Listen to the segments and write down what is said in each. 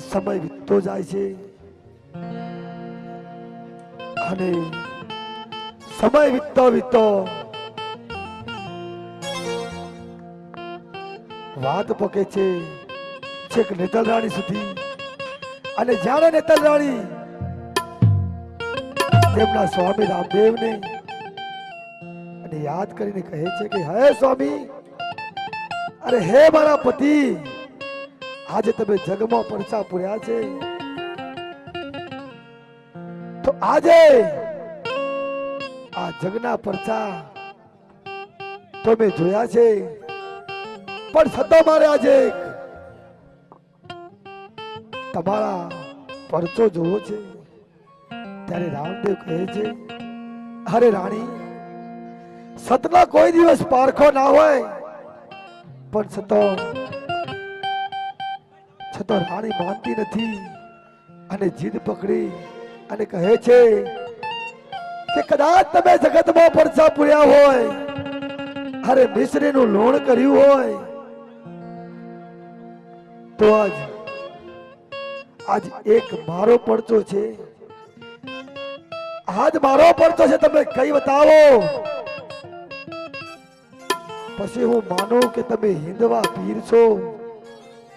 સમય વીતતો જાય છે અને સમય વીતતો વીતતો વાત પકે છે છેક નેતલ રાણી સુધી અને જ્યારે નેતલ રાણી તેમના સ્વામી રામદેવને અને યાદ કરીને કહે છે કે હે સ્વામી, અરે હે મારા પતિ, આજે તમે જગમાં પરચા પૂર્યા છે તો આજે આ જગના પરચા તો મેં જોયા છે, પણ છતાં મારે આજે તમારા પરચો જોવો છે. ત્યારે રામદેવ કહે છે, અરે રાણી, સતના કોઈ દિવસ પારખો ના હોય, પણ છતાં રાણી માનતી નથી અને જીદ પકડી અને કહે છે કે કદાચ તમે જગતમાં પરચા પૂર્યા હોય, અરે મિશ્રીનું લોણ કર્યું હોય, તો આજ એક મારો પડતો છે, આજ મારો પડતો છે, તમે કઈ બતાવો, પછી હું માનું કે તમે હિંદવા પીર છો,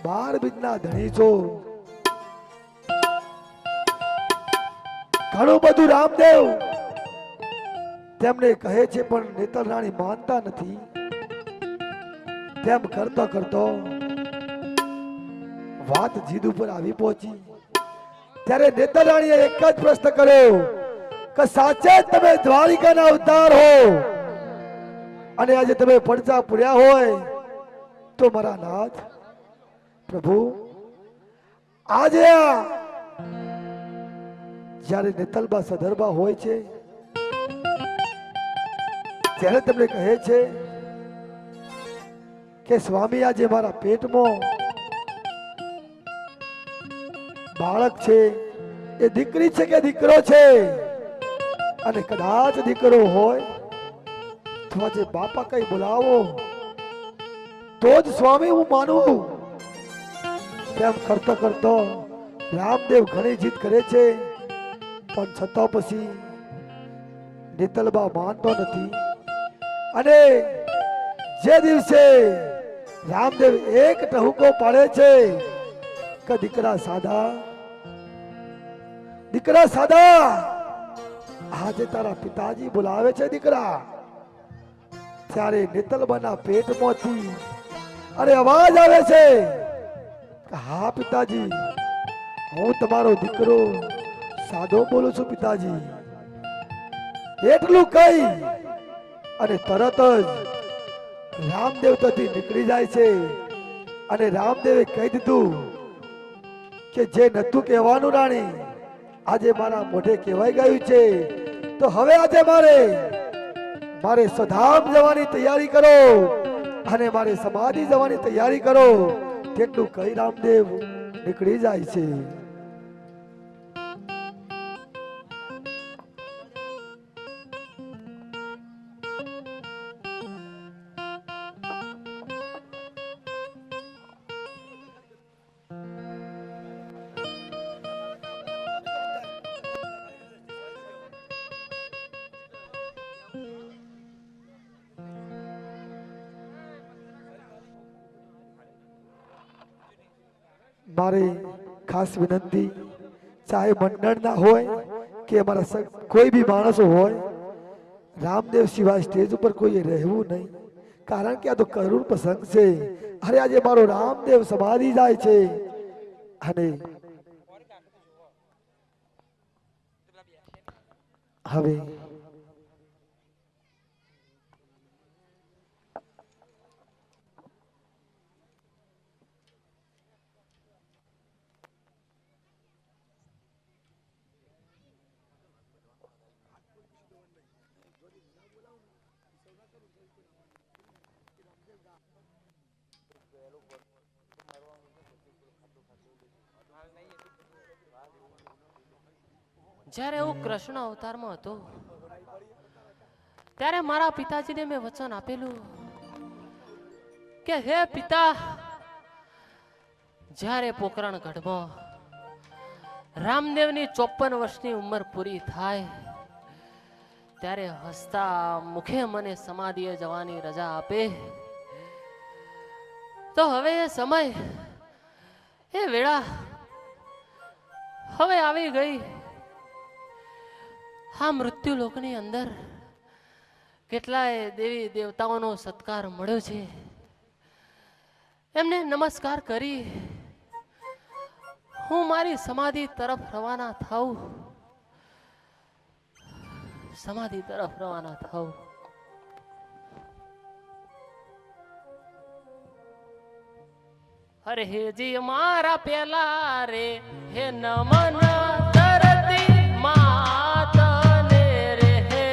12 બીજના ધણી છો. ઘણું બધું રામદેવ તેમને કહે છે, પણ નેતલ રાણી માનતા નથી. તેમ કરતો કરતો વાત જીદ ઉપર આવી પહોંચી. ત્યારે નેતલ રાણીએ એક જ પ્રશ્ન કર્યો કે સાચે તમે દ્વારિકાના અવતાર હો અને આજે તમે પડચા પૂર્યા હોય તો મારા નાથ પ્રભુ, આજે જ્યારે નેતલબા સધરબા હોય છે ત્યારે તમને કહે છે કે સ્વામી, આજે મારા પેટમાં બાળક છે, એ દીકરી છે કે દીકરો છે, અને કદાચ દીકરો હોય તો આજે બાપા કઈ બોલાવો તો જ સ્વામી હું માનું. તેમ કરતો કરતો રામદેવ ઘણી જીદ કરે છે, પણ છતાં પછી નેતલબા માનતો નથી. અને જે દિવસે રામદેવ એક ટહુકો પાડે છે કે દીકરા સાદા, આજે તારા પિતાજી બોલાવે છે દીકરા. ત્યારે નેતલબાના પેટમાંથી અરે અવાજ આવે છે કે હા પિતાજી, હું તમારો દીકરો સાદો બોલું છું પિતાજી. એટલું કહી અને તરત જ રામદેવ ત્યાંથી નીકળી જાય છે. અને રામદેવે કહી દીધું કે જે નતું કહેવાનું રાણી, આજે મારા મોઢે કહેવાય ગયું છે, તો હવે આજે મારે સ્વધામ જવાની તૈયારી કરો અને મારે સમાધિ જવાની તૈયારી કરો. તેટલું કહી રામદેવ નીકળી જાય છે. મારી ખાસ વિનંતી, ચાહે મંડળના હોય કે અમારા કોઈ બી માણસો હોય, રામદેવ સિવાય સ્ટેજ ઉપર કોઈ રહેવું નહીં, કારણ કે આ તો કરુણ પ્રસંગ છે. અરે આજે મારો રામદેવ સમાધિ જાય છે અને હવે જ્યારે હું કૃષ્ણ અવતારમાં હતો ત્યારે મારા પિતાજીને મેં વચન આપેલું કે હે પિતા, જ્યારે પોકરણ ગઢમાં રામદેવની 54 વર્ષની ઉંમર પૂરી થાય ત્યારે હસતા મુખે મને સમાધિએ જવાની રજા આપે તો હવે એ સમય એ વેળા હવે આવી ગઈ. આ મૃત્યુ લોકની અંદર કેટલાય દેવી દેવતાઓનો સત્કાર મળ્યો છે. એમને નમસ્કાર કરી હું મારી સમાધિ તરફ રવાના થાઉં. સમાધિ તરફ રવાના થાઉં. અરે હેજી મારા પેલા રે હે નમન ધરતી માતને રે હે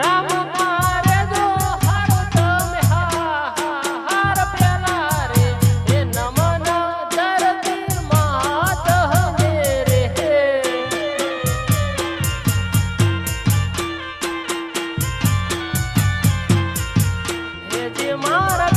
રામ મારે જો હર તમે હાર પેલા રે હે નમન ધરતી માતને રે હે જે મારા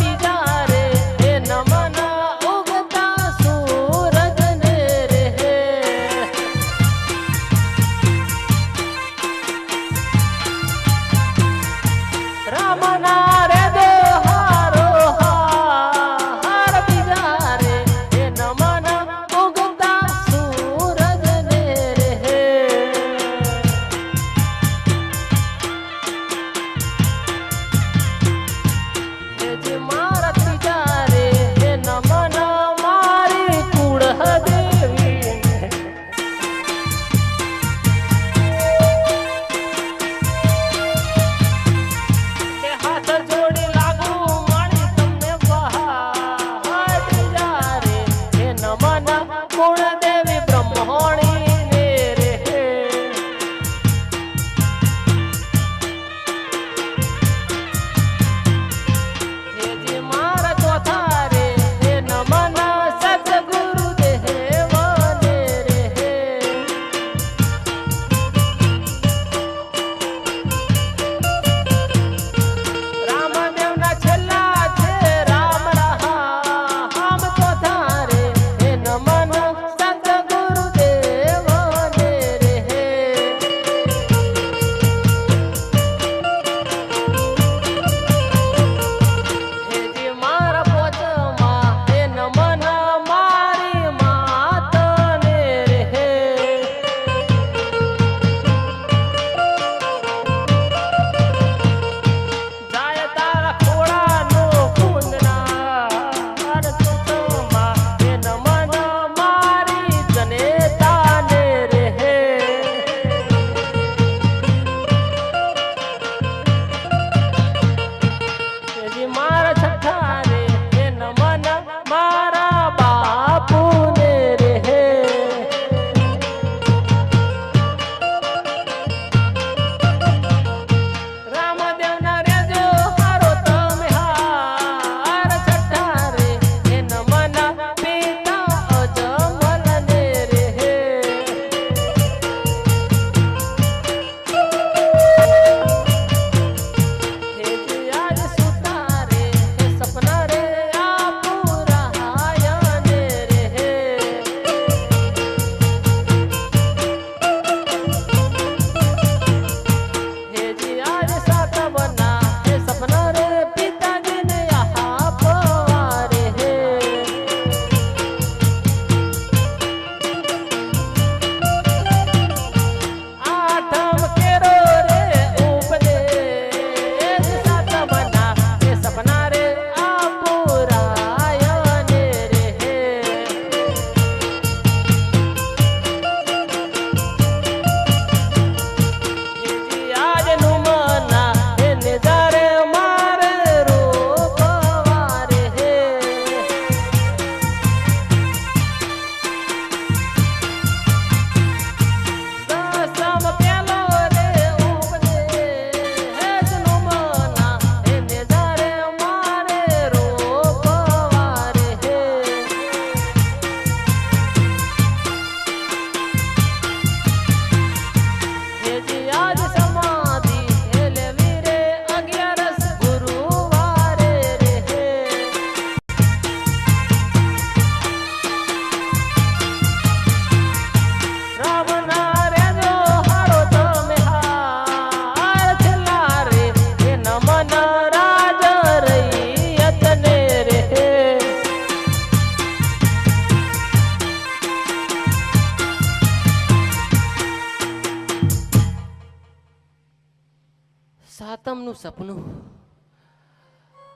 સાતમનું સપનું,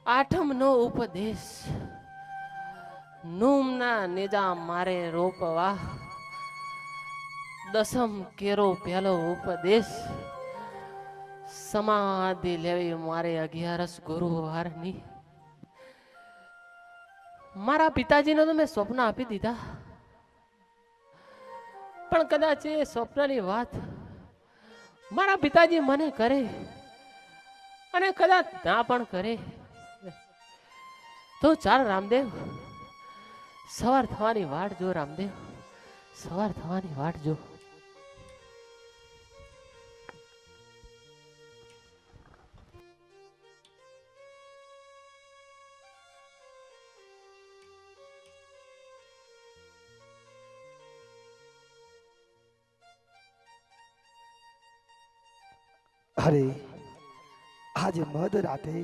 આઠમનો ઉપદેશ, નૂમના નેજા મારે રોપવા, દસમ કેરો પહેલો ઉપદેશ, સમાધિ લેવી મારે 11 ગુરુવારની. મારા પિતાજીને તો મેં સ્વપ્ન આપી દીધા, પણ કદાચ એ સ્વપ્નની વાત મારા પિતાજી મને કરે અને કદાચ ના પણ કરે તો ચાલ રામદેવ, સવાર થવાની વાટ જો રામદેવ, સવાર થવાની વાટ જો. અરે આજે મધ રાતે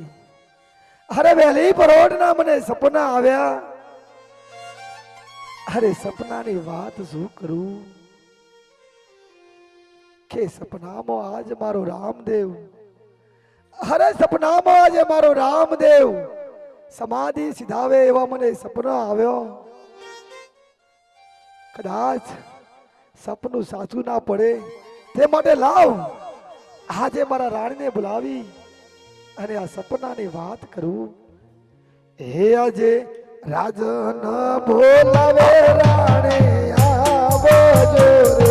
અરે વહેલી પરોઢના મને સપના આવ્યા. અરે સપનાની વાત શું કરું કે સપનામાં આજ મારો રામદેવ, અરે સપનામાં આજે મારો રામદેવ સમાધિ સિધાવે એવા મને સપનો આવ્યો. કદાચ સપનું સાચું ના પડે તે માટે લાવ આજે મારા રાણીને બોલાવી અને આ સપનાની વાત કરું. હે આજે રાજન બોલાવે રાણી આવજો રે.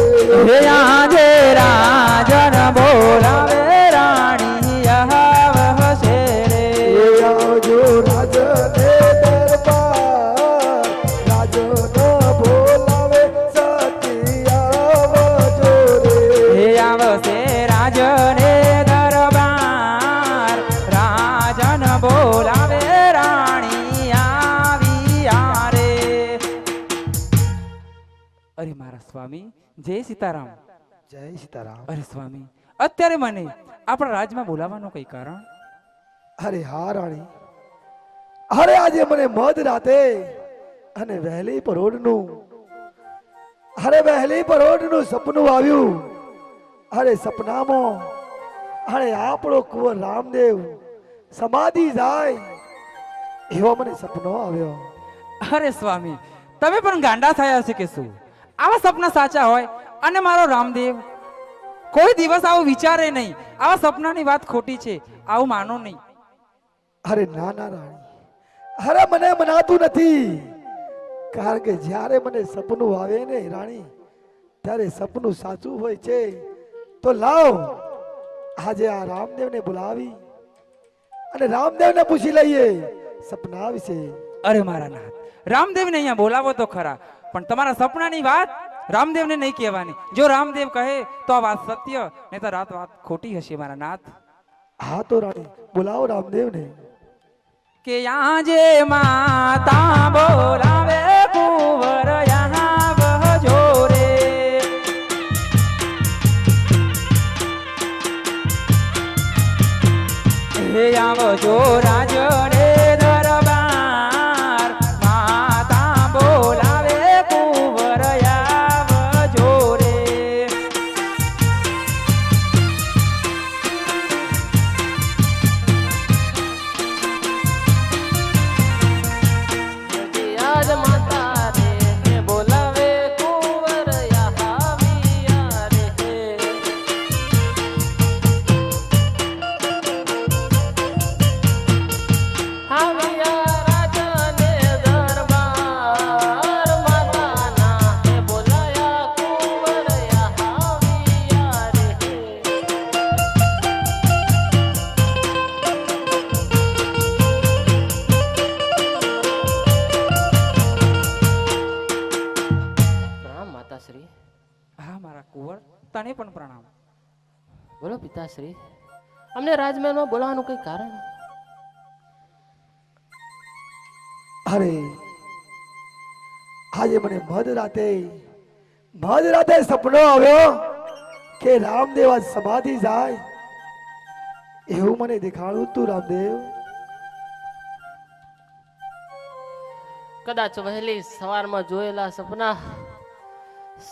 હે આજે રાજન બોલાવે રાણી આવશે રે. હે આવજો રાજને દરબાર, રાજન બોલાવે સતી આવજો રે. હે આવશે રાજને દરબાર, રાજન બોલાવે રાણી આવ્યા રે. અરે મારા સ્વામી, જય સીતારામ. જય સીતારામ. અરે સ્વામી, અત્યારે મને આપણા રાજમાં બોલાવવાનું કઈ કારણ? અરે હા રાણી, અરે આજે મને મધ રાતે અને વહેલી પરોઢનું, અરે વહેલી પરોઢનું સપનું આવ્યું. અરે સપનામાં અરે આપણો કુંવર રામદેવ સમાધિ જાય એવો મને સપનો આવ્યો. અરે સ્વામી, તમે પણ ગાંડા થયા છે કે શું? આવા સપના સાચા હોય અને મારો રામદેવ કોઈ દિવસ આવું વિચારે નહીં. આવા સપનાની વાત ખોટી છે, આવું માનો નહીં. અરે ના ના રાણી, અરે મને મનાતું નથી. કારણ કે જ્યારે મને સપનું આવે ને રાણી, ત્યારે સપનું સાચું હોય છે. તો લાવ આજે આ રામદેવને બોલાવી અને રામદેવને પૂછી લઈએ સપના વિશે. અરે મારા નાથ, રામદેવને અહીંયા બોલાવો તો ખરા, પણ તમારા સપનાની વાત રામદેવને નહીં કહેવાની. જો રામદેવ કહે તો આ વાત સત્ય, નહીં તો વાત ખોટી હશે મારા નાથ. હા તો રાણી બોલાવો રામદેવને. કે આજે માતા બોલાવે કુંવર યહાં વહજો રે. હે આવજો રાજને દરબાર, માતા બોલાવે કુંવર આવજો રે. આજ માતા રે હે બોલાવે કુંવર આવ્યા રે. આવ્યા રાજને દરબાર, માતાના હે બોલાયા કુંવર આવ્યા રે. પ્રણામ માતાશ્રી. હા મારા કુંવર, તને પણ પ્રણામ. બોલો પિતાશ્રી, અમને રાજમહેલમાં બોલાવવાનું કઈ કારણ? અરે આજે મને મધ રાતે સપનો આવ્યો કે રામદેવ આજ સમાધિ જાય એવું મને દેખાડ્યું તું રામદેવ. કદાચ વહેલી સવારમાં જોયેલા સપના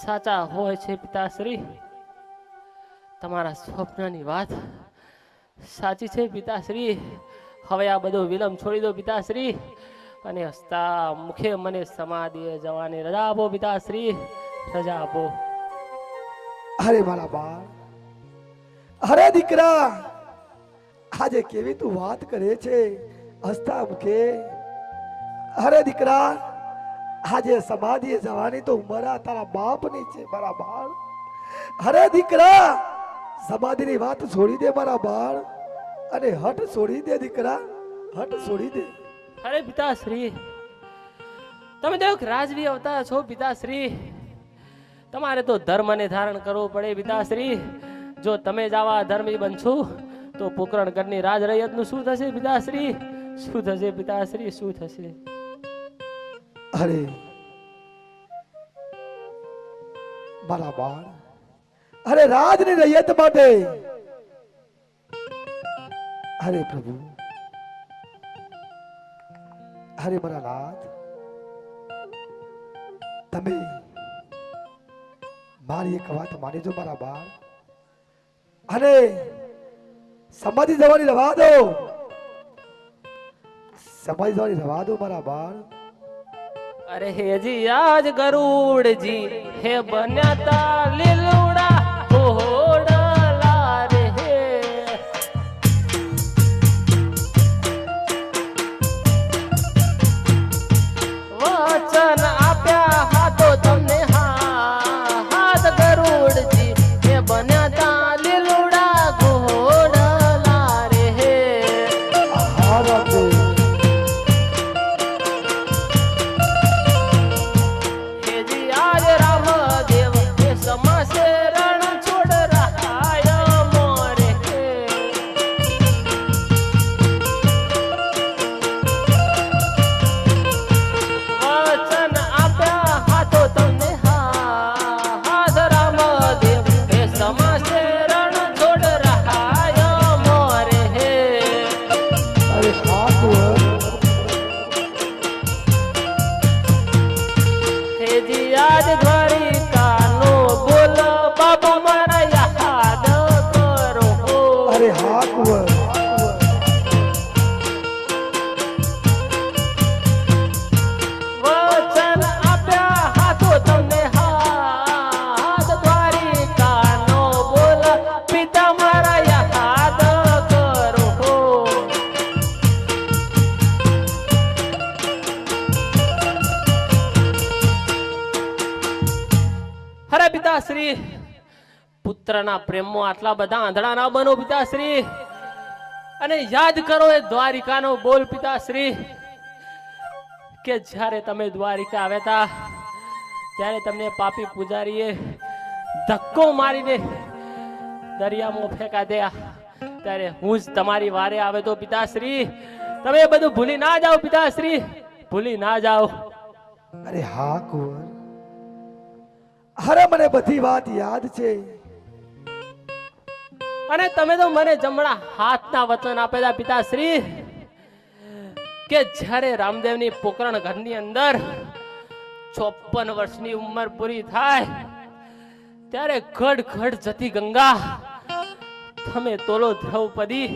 સાચા હોય છે પિતાશ્રી. તમારા સ્વપ્નની વાત સાચી છે પિતાશ્રી. હવે આ બધો વિલંબ છોડી દો પિતાશ્રી, અને હસતા મુખે મને સમાધિએ જવાની રજા આપો પિતાશ્રી, રજા આપો. અરે મારા બાળ, અરે દીકરા, આજે કેવી તું વાત કરે છે હસતા મુખે. અરે દીકરા, આજે સમાધિએ જવાની તો ઉંમર તારા બાપની છે મારા બાળ. અરે દીકરા, સમાધિની વાત છોડી દે મારા બાળ, અને હટ છોડી દે દીકરા, હટ છોડી દે. અરે પિતાશ્રી, તમે તો એક રાજવી અવતાર છો પિતાશ્રી. તમારે તો ધર્મને ધારણ કરવો પડે પિતાશ્રી. જો તમે જ આવા ધર્મી બનશો તો પોકરણગઢની રાજ રૈયતનું શું થશે પિતાશ્રી? શું થશે પિતાશ્રી, શું થશે? અરે મારા બાળ, અરે રાજની રૈયત માટે, અરે પ્રભુ, અરે મારા નાથ, તમે મારી એક વાત માનીજો મારા બાળ, અને સમાધિ જવાની રવા દો, સમાધિ જવાની રવા દો મારા બાળ. અરે હેજી આજ ગરુડજી હે બન્યા તા લીલુડા ઘોડલા રે હે. વચન આપ્યા હાથો તમને હાથ ગરુડજી હે બન્યા તા લીલુડા ઘોડલા રે હે. હેજી આજ રામદેવ હે સમાસે રણ છોડ રહાય મોરે હે. વચન આપ્યા હાથો તમને હાથ રામદેવ હે સમાસે રણ છોડ રહાય મોરે હે. અરે ઠાકોર, હેજી આજ દ્વારિકાનો બોલ બાબા મારા યાદ કરો. અરે ઠાકોર, વચન આપ્યા હાથો તમને હાથ દ્વારિકાનો બોલ પિતા મારા યાદ કરો. અરે પિતાશ્રી, પુત્રના પ્રેમમાં આટલા બધા આંધળા ના બનો પિતાશ્રી, અને યાદ કરો એ દ્વારિકાનો બોલ પિતાશ્રી, કે જ્યારે તમે દ્વારિકા આવ્યા હતા ત્યારે તમને પાપી પૂજારીએ ધક્કો મારીને દરિયામાં ફેંકા દયા, ત્યારે હું જ તમારી વારે આવે તો પિતાશ્રી તમે એ બધું ભૂલી ના જાઓ પિતાશ્રી, ભૂલી ના જાઓ. અરે હા કુંવર, અરે મને બધી વાત યાદ છે. અને તમે તો મને જમણા હાથના વચન આપેલા પિતાશ્રી, કે જ્યારે રામદેવની પોકરણ ઘરની અંદર 54 વર્ષની ઉંમર પૂરી થાય ત્યારે ઘડ ઘડ જતી ગંગા તમે તોલો દ્રૌપદી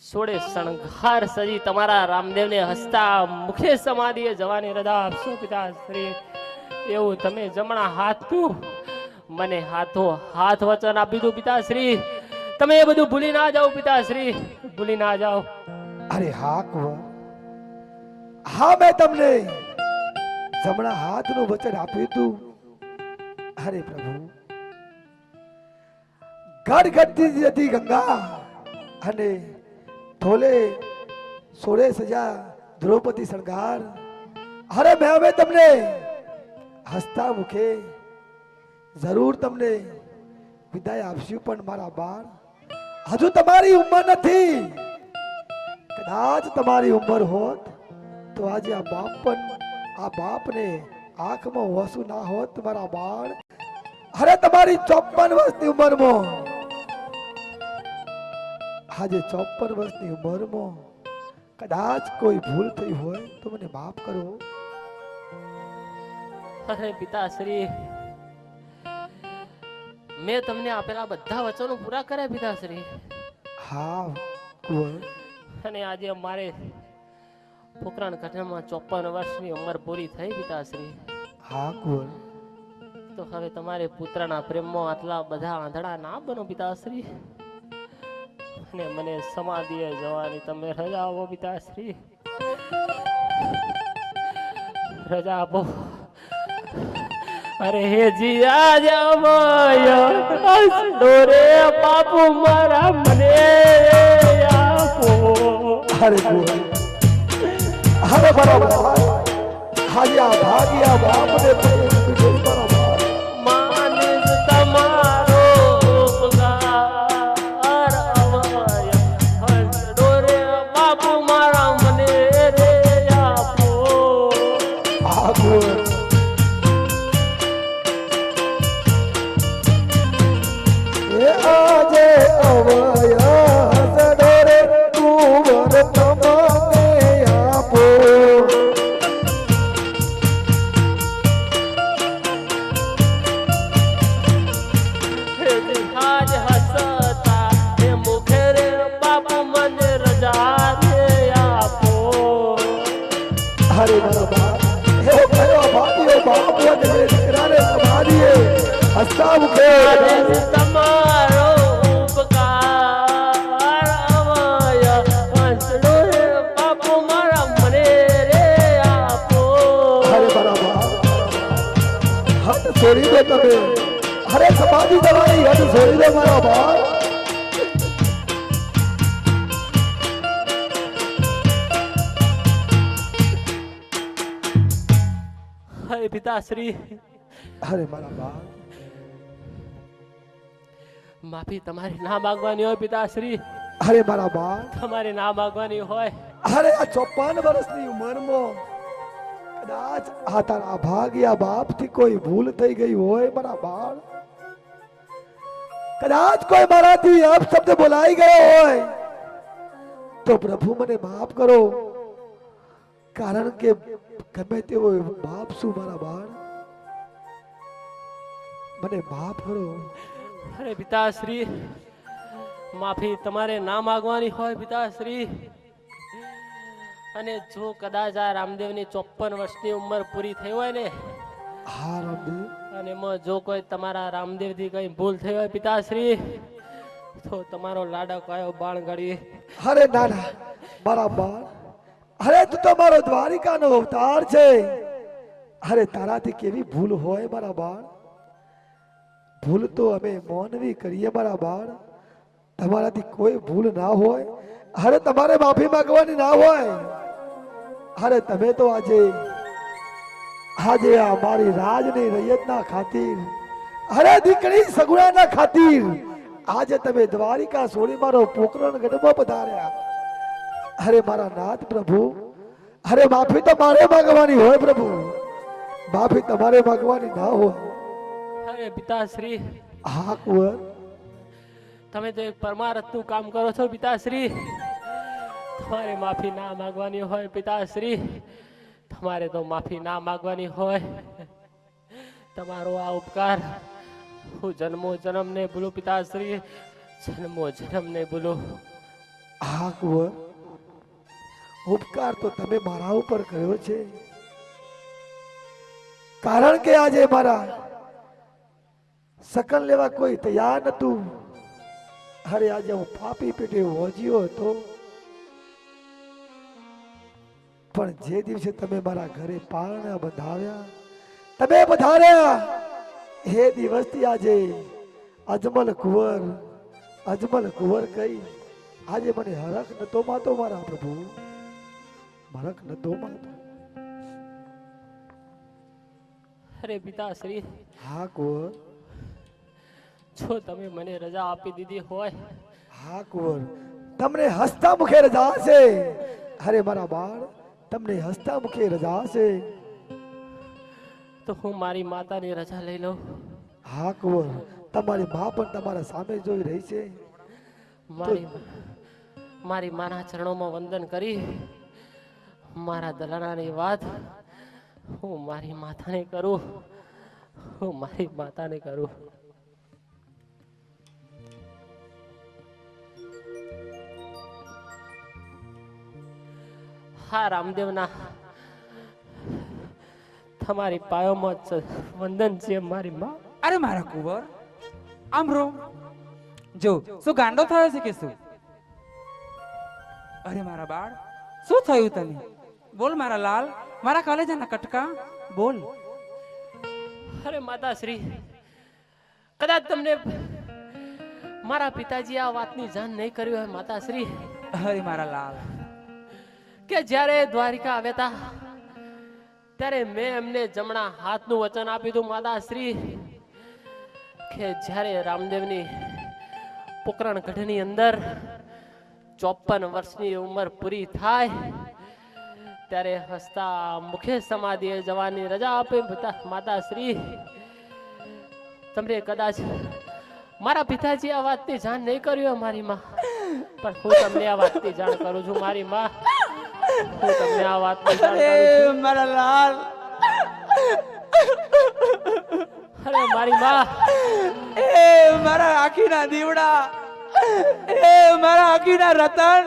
સોળે શણગાર સજી તમારા રામદેવને હસતા મુખે સમાધિએ જવાની રજા આપશો પિતાશ્રી. એવું તમે જમણા હાથનું મને હાથો હાથ વચન આપી દો પિતાશ્રી. તમે એ બધું ભૂલી ના જાઓ પિતાશ્રી, ભૂલી ના જાઓ. અરે હા કુંવર, હા મેં તમને જમણા હાથનું વચન આપ્યું હતું. અરે પ્રભુ, ગઢ ગઢતી જતી ગંગા અને થોલે સોળે સજા દ્રૌપદી શણગાર, અરે મેં હવે તમને હસતા મુખે જરૂર તમને વિદાય આપશું, પણ મારા બાળ હજુ તમારી ઉંમર નથી. કદાચ તમારી ઉંમર હોત તો આજે આ બાપને આંખમાં વસુ ના હોત મારા બાળ. અરે તમારી 54 વર્ષની ઉંમરમાં, આજે 54 વર્ષની ઉંમરમાં કદાચ કોઈ ભૂલ થઈ હોય તો મને માફ કરો. અરે પિતાશ્રી, મેં તમને આપેલા બધા વચનો પૂરા કર્યા પિતાશ્રી. હા કુંવર. અને આજે મારે પોકરણ ઘટનામાં 54 વર્ષની ઉંમર પૂરી થઈ પિતાશ્રી. હા કુંવર. તો હવે તમારે પુત્રના પ્રેમમાં આટલા બધા આંધળા ના બનો પિતાશ્રી. અને મને સમાધિએ જવાની તમે રજા આપો પિતાશ્રી. રજા આપો. અરે હે જી આજ ડોરે બાપુ મારા મને આપો. અરે કુંવર. અરે બરાબર. હાજી આ ભાગ્યા બાપને પીઠે બરાબર. માનસ તમારો ઉપકાર અવય ડોરે બાપુ મારા મને રે આપો. હા કુંવર. એ આજે અવય હસડોરે કુંવર તમને આપો. આજ હસતા એ મુખે રે બાપુ મને રજા દે આપો. અરે બરાબર. એવો કયો ભાગ્યો બાપ વડે દીકરાને સમાધિએ હસતા મુખે માનસ તમારો ઉપકાર અવય ડોરે બાપુ મારા મને રે આપો. અરે બરાબર. હદ છોડી દો તમે. અરે સમાધિ તમારી હદ છોડી દો મારા બાપ. હે પિતાશ્રી, અરે મારા બાપ. માફી તમારી ના માંગવાની હોય પિતાશ્રી. અરે મારા બાપ. તમારી ના માંગવાની હોય. અરે આ 54 વર્ષની ઉંમરમાં કદાચ આ તારા ભાગ્યા બાપથી કોઈ ભૂલ થઈ ગઈ હોય મારા બાળ. કદાચ કોઈ મારાથી અપશબ્દ બોલાઈ ગયો હોય તો પ્રભુ મને માફ કરો. કારણ કે ગમે તેવો બાપ છું મારા બાળ. મને માફ કરો. અરે પિતાશ્રી, માફી તમારે ના માંગવાની હોય પિતાશ્રી. અને જો કદાચ આ રામદેવની 54 વર્ષની ઉંમર પૂરી થઈ હોય ને, હા રામદેવ. અને એમાં જો કોઈ તમારા રામદેવથી કઈ ભૂલ થઈ હોય પિતાશ્રી, તો તમારો લાડક આયો બાણ ગળી. અરે ના ના મારા બાળ. અરે તું તો મારો દ્વારિકાનો અવતાર છે. અરે તારાથી કેવી ભૂલ હોય મારા બાળ. ભૂલ તો અમે માનવી કરીએ મારા બાળ. તમારાથી કોઈ ભૂલ ના હોય. અરે તમારે માફી માંગવાની ના હોય. અરે તમે તો આજે આ મારી રાજની રૈયતના ખાतिर, અરે દીકરી સગુણાના ખાतिर આજે તમે દ્વારિકા છોડી મારો પોકરણ ગઢમાં પધાર્યા. અરે મારા નાથ પ્રભુ, અરે માફી તો મારે માંગવાની હોય પ્રભુ. માફી તમારે માંગવાની ના હોય. અરે પિતાશ્રી, હા કુંવર. તમે તો એક પરમારથનું કામ કરો છો પિતાશ્રી. તમારે માફી ના માંગવાની હોય પિતાશ્રી. તમારે તો માફી ના માંગવાની હોય. તમારો આ ઉપકાર હું જન્મો જન્મ ને ભૂલું પિતાશ્રી. જન્મો જન્મ ને ભૂલું. હા કુંવર. ઉપકાર તો તમે મારા ઉપર કર્યો છે. કારણ કે આજે મારા સકન લેવા કોઈ તૈયાર નતું. અરે આજે હું પાપી પેટે હોજ્યો હતો. પણ જે દિવસે તમે મારા ઘરે પારણા બંધાવ્યા, તમે પધાર્યા, એ દિવસથી આજે અજમલ કુંવર કહી આજે મને હરખ નતો માતો મારા પ્રભુ. હરખ નતો માતો. અરે પિતાશ્રી, હા કુંવર. જો તમે મને રજા આપી દીધી હોય, હા કુંવર. તમને હસતા મુખે રજા છે. અરે મારા બાળ, તમને હસતા મુખે રજા છે. તો હું મારી માતાની રજા લઈ લઉં. હા કુંવર. તમારી મા પણ તમારા સામે જોઈ રહી છે. મારી માના ચરણોમાં વંદન કરી મારા દલાણાની વાત હું મારી માતાને કરું. હું મારી માતાને કરું. હા રામદેવના તમારી પાયોમાં વંદન છે મારી માં. અરે મારા કુંવર આમ રો જો શું ગાંડો થયો છે કે શું? અરે મારા બાળ શું થયું તને? બોલ મારા લાલ, મારા કલેજાના કટકા બોલ. અરે માતાશ્રી, કદાચ તમને મારા પિતાજી આ વાતની જાણ નહીં કરી હોય માતાશ્રી, અરે મારા લાલ, કે જ્યારે દ્વારિકા આવ્યા હતા ત્યારે મેં એમને જમણા હાથનું વચન આપ્યું હતું માતાશ્રી, કે જ્યારે રામદેવની પોકરણ ગઢની અંદર 54 વર્ષની ઉંમર પૂરી થાય ત્યારે હસતા મુખે સમાધિએ જવાની રજા આપે માતાશ્રી. તમને કદાચ મારા પિતાજી આ વાતની જાણ નહીં કર્યું મારી માં, પણ હું તમને આ વાતની જાણ કરું છું મારી માં. હું તમને આ વાતની જાણ કરું છું મારા લાલ. અરે મારી માં, એ મારા આખીના દીવડા, એ મારા આખીના રતન,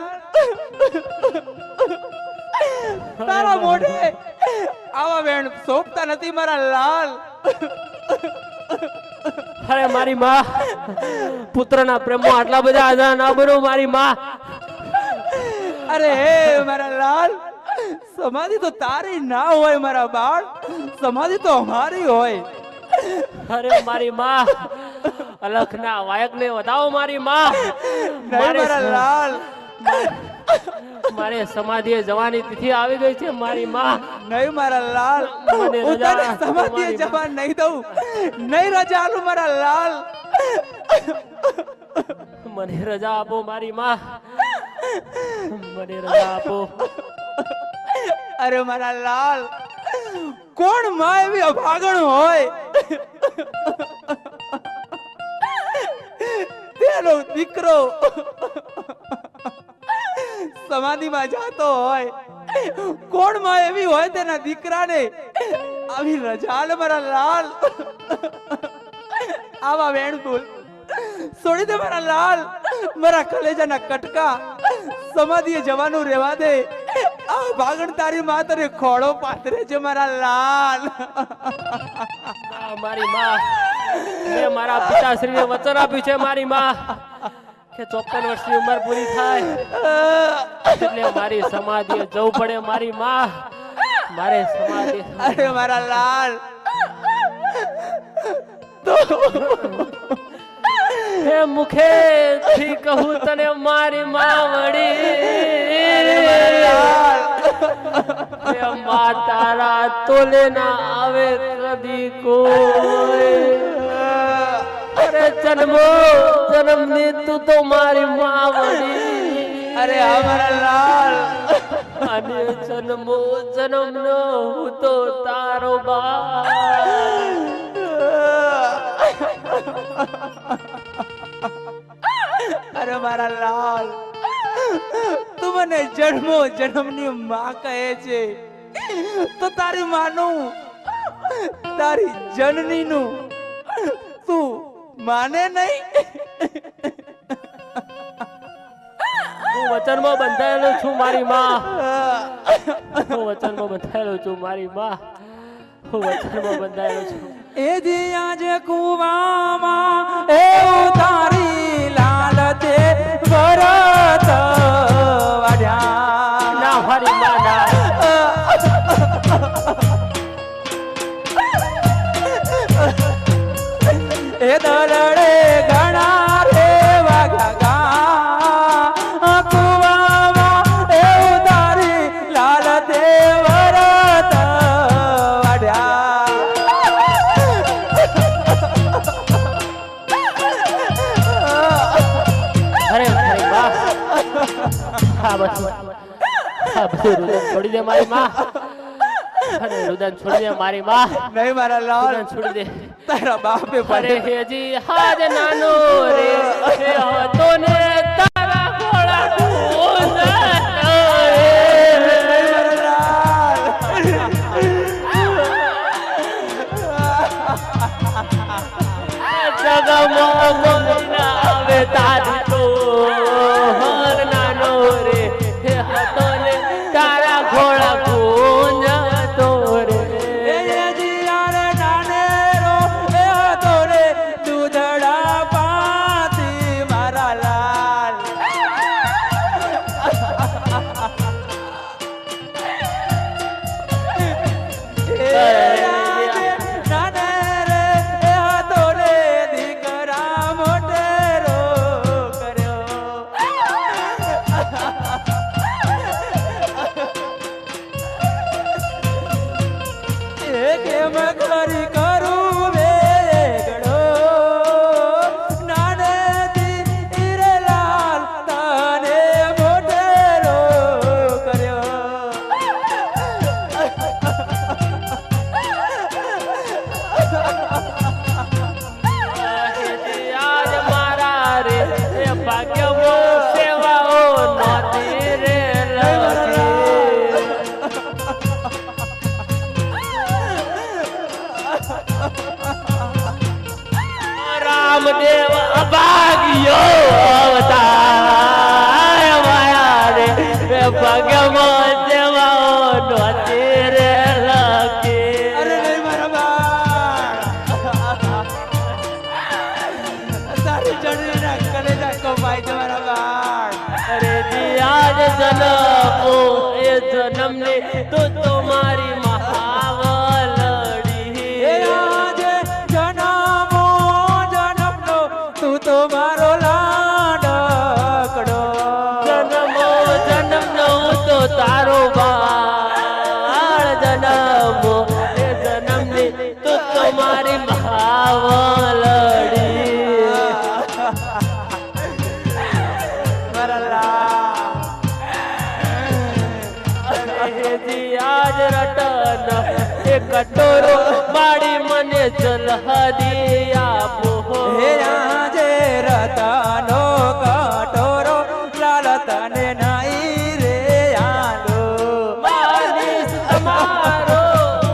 તારા મોઢે આવા વેણ સોંપતા નથી મારા લાલ. અરે મારી માં, પુત્રના પ્રેમમાં આટલા બધા આધાર ના બનો મારી માં. અરે હે મારા લાલ, સમાધિ તો તારી ના હોય મારા બાળ, સમાધિ તો અમારી હોય. અરે મારી માં, અલખના વાયકને વધાવો મારી માં. મારા લાલ, મારે સમાધિએ જવાની તિથિ આવી ગઈ છે મારી માં. નહીં મારા લાલ, મને હું રજા તને આપો સમાધિએ મારી જવા નહીં દઉં, નહીં રજા આલું મારા લાલ. મને રજા આપો મારી માં, મને રજા આપો. અરે મારા લાલ, કોણ માં એવી અભાગણ હોય તેનો દીકરો સમાધિમાં જાતો હોય? કોણ માં એવી હોય તેના દીકરાને આવી રજા આલે મારા લાલ? આવા વેણ બોલ છોડી દે મારા લાલ, મારા કલેજાના કટકા, સમાધિએ જવાનું રહેવા દે. આ ભાગણ તારી માં તને ખોળો પાથરે છે મારા લાલ. મારી માં, મેં મારા પિતાશ્રીને વચન આપ્યું છે મારી માં કે 54 વર્ષની ઉંમર પૂરી થાય એટલે મારી સમાધિએ જવું પડે મારી માં. મારે સમાધિ. અરે મારા લાલ, હે મુખેથી કહું તને મારી માવડી, હે મા તારા તોલે ના આવે કદી કોઈ. અરે જન્મો જન્મની તું તો મારી માવડી. અરે હા મારા લાલ, અને જન્મો જન્મનો હું તો તારો બા. અરે મારા લાલ, તું મને જન્મો જન્મની માં કહે છે તો તારી માનું, તારી જનનીનું તું માને નહીં? હું વચનમાં બંધાયેલો છું મારી માં. હું વચનમાં બંધાયેલો છું મારી માં. હું વચનમાં બંધાયેલો છું. એ દિયા જે કુવામાં એ તારી લાલ તે ભરત વાડ્યા. ના મારી માં ના. એ દરડે ઘણા રે વાગ્યા કુવામાં એ તારી લાલ તે ભરત વાડ્યા. અરે મારી માં, હા બસ હા બધું રુદન છોડી દે મારી માં. અરે રુદન છોડી દે મારી માં. નહીં મારા લાલ, રુદન છોડી દે. તારા બાપે અરે પડે હેજી હાજ નાનો રે હતો ને તારા ગોળા ઢૂંઢ રે. જગમાં આવે તારી તો નાનો રે હતો ને તારા ભાગ્યમાં સેવાઓ નહોતી રે લખી. અરે નહીં મારા બાળ, તારી જડવીના કલેજા કપાય છે મારા બાળ. અરે જી આજ જન્મો એ જન્મની તો તમારી મહાવલડી. એ આજે જન્મો જન્મનો તું તો મારો લાડકડો. જન્મો જન્મનો તો તારો બાળ. જન્મો એ જન્મની તો તમારી મહાવલડી. મારા લાડ. જી આજ રટન એ કટોરો માડી મને જલહદી આપો. હે આજે રતનો કટોરો લાલ તને નહીં રે આલો. માનીશ તમારો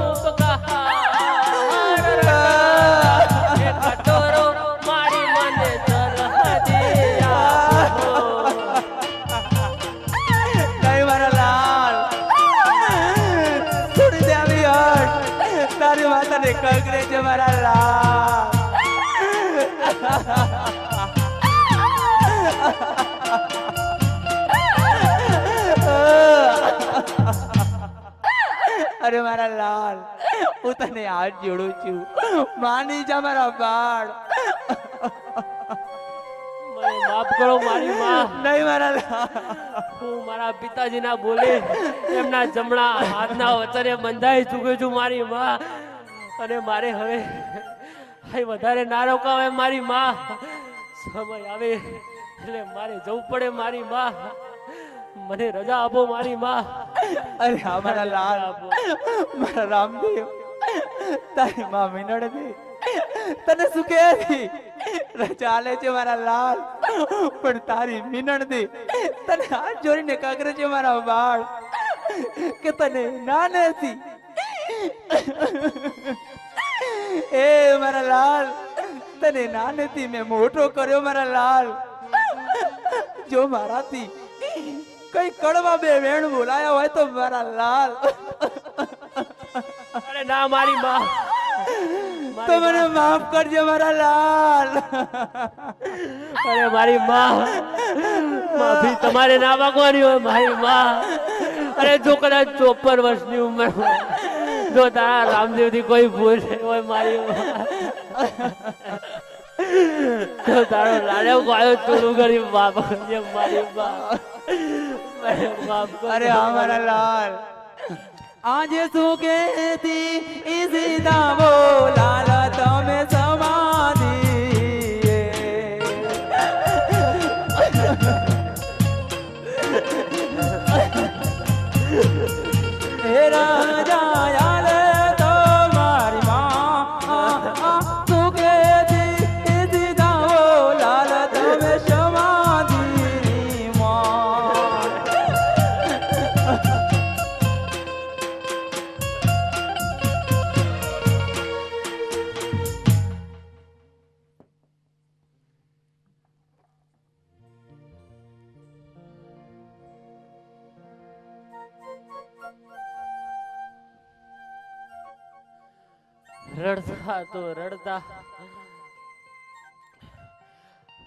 ઉપકાર. એ કટોરો માડી મને જલહદી આપો. નહીં મારા લાલ, છોડી દે આવી હટ. તારી માતાને કગરે છે મારા લાલ. અરે મારા લાલ, હું તને હાથ જોડું છું, માની જા મારા બાળ. મને માફ કરો મારી માં. નહીં મારા લાલ. હું મારા પિતાજીના બોલે એમના જમણા હાથના વચને બંધાઈ ચૂક્યો છું મારી માં. અને મારે હવે વધારે ના રોકાવે મારી માં. સમય આવે એટલે મારે જવું પડે મારી માં. મને રજા આપો મારી માં. અરે હા મારા લાલ, મારા રામદેવ, તારી માં મીનળથી તને શું કહે છે? રજા આલે છે મારા લાલ, પણ તારી મીનળથી તને હાથ જોડીને કાગરે છે મારા બાળ કે તને નાનેથી એ મારા લાલ, તને નાનેથી મેં મોટો કર્યો મારા લાલ. જો મારાથી કઈ કડવા બે વેણ બોલાયા હોય તો મારા લાલ અરે ના મારી માં. તો મને માફ કરજો મારા લાલ. અરે મારી માં, માફી તમારે ના માંગવાની હોય મારી માં. અરે જો કદાચ 54 વર્ષની ઉંમર હોય, જો તારા રામદેવ થી કોઈ ભૂલ થઈ હોય મારી માં, તો તારો લાડવ ગાયો ચોરું કરી બાપ મારી માં. અરે હા મારા લાલ, આજે શું કહેતી ઈ સીધા બોલાલ તમે સમાધિ. હે રાજા યાર તો મારી માં, શું કહેતી ઈ સીધા બોલાલ તમે સમાધિ માં. રડતા તો રડતા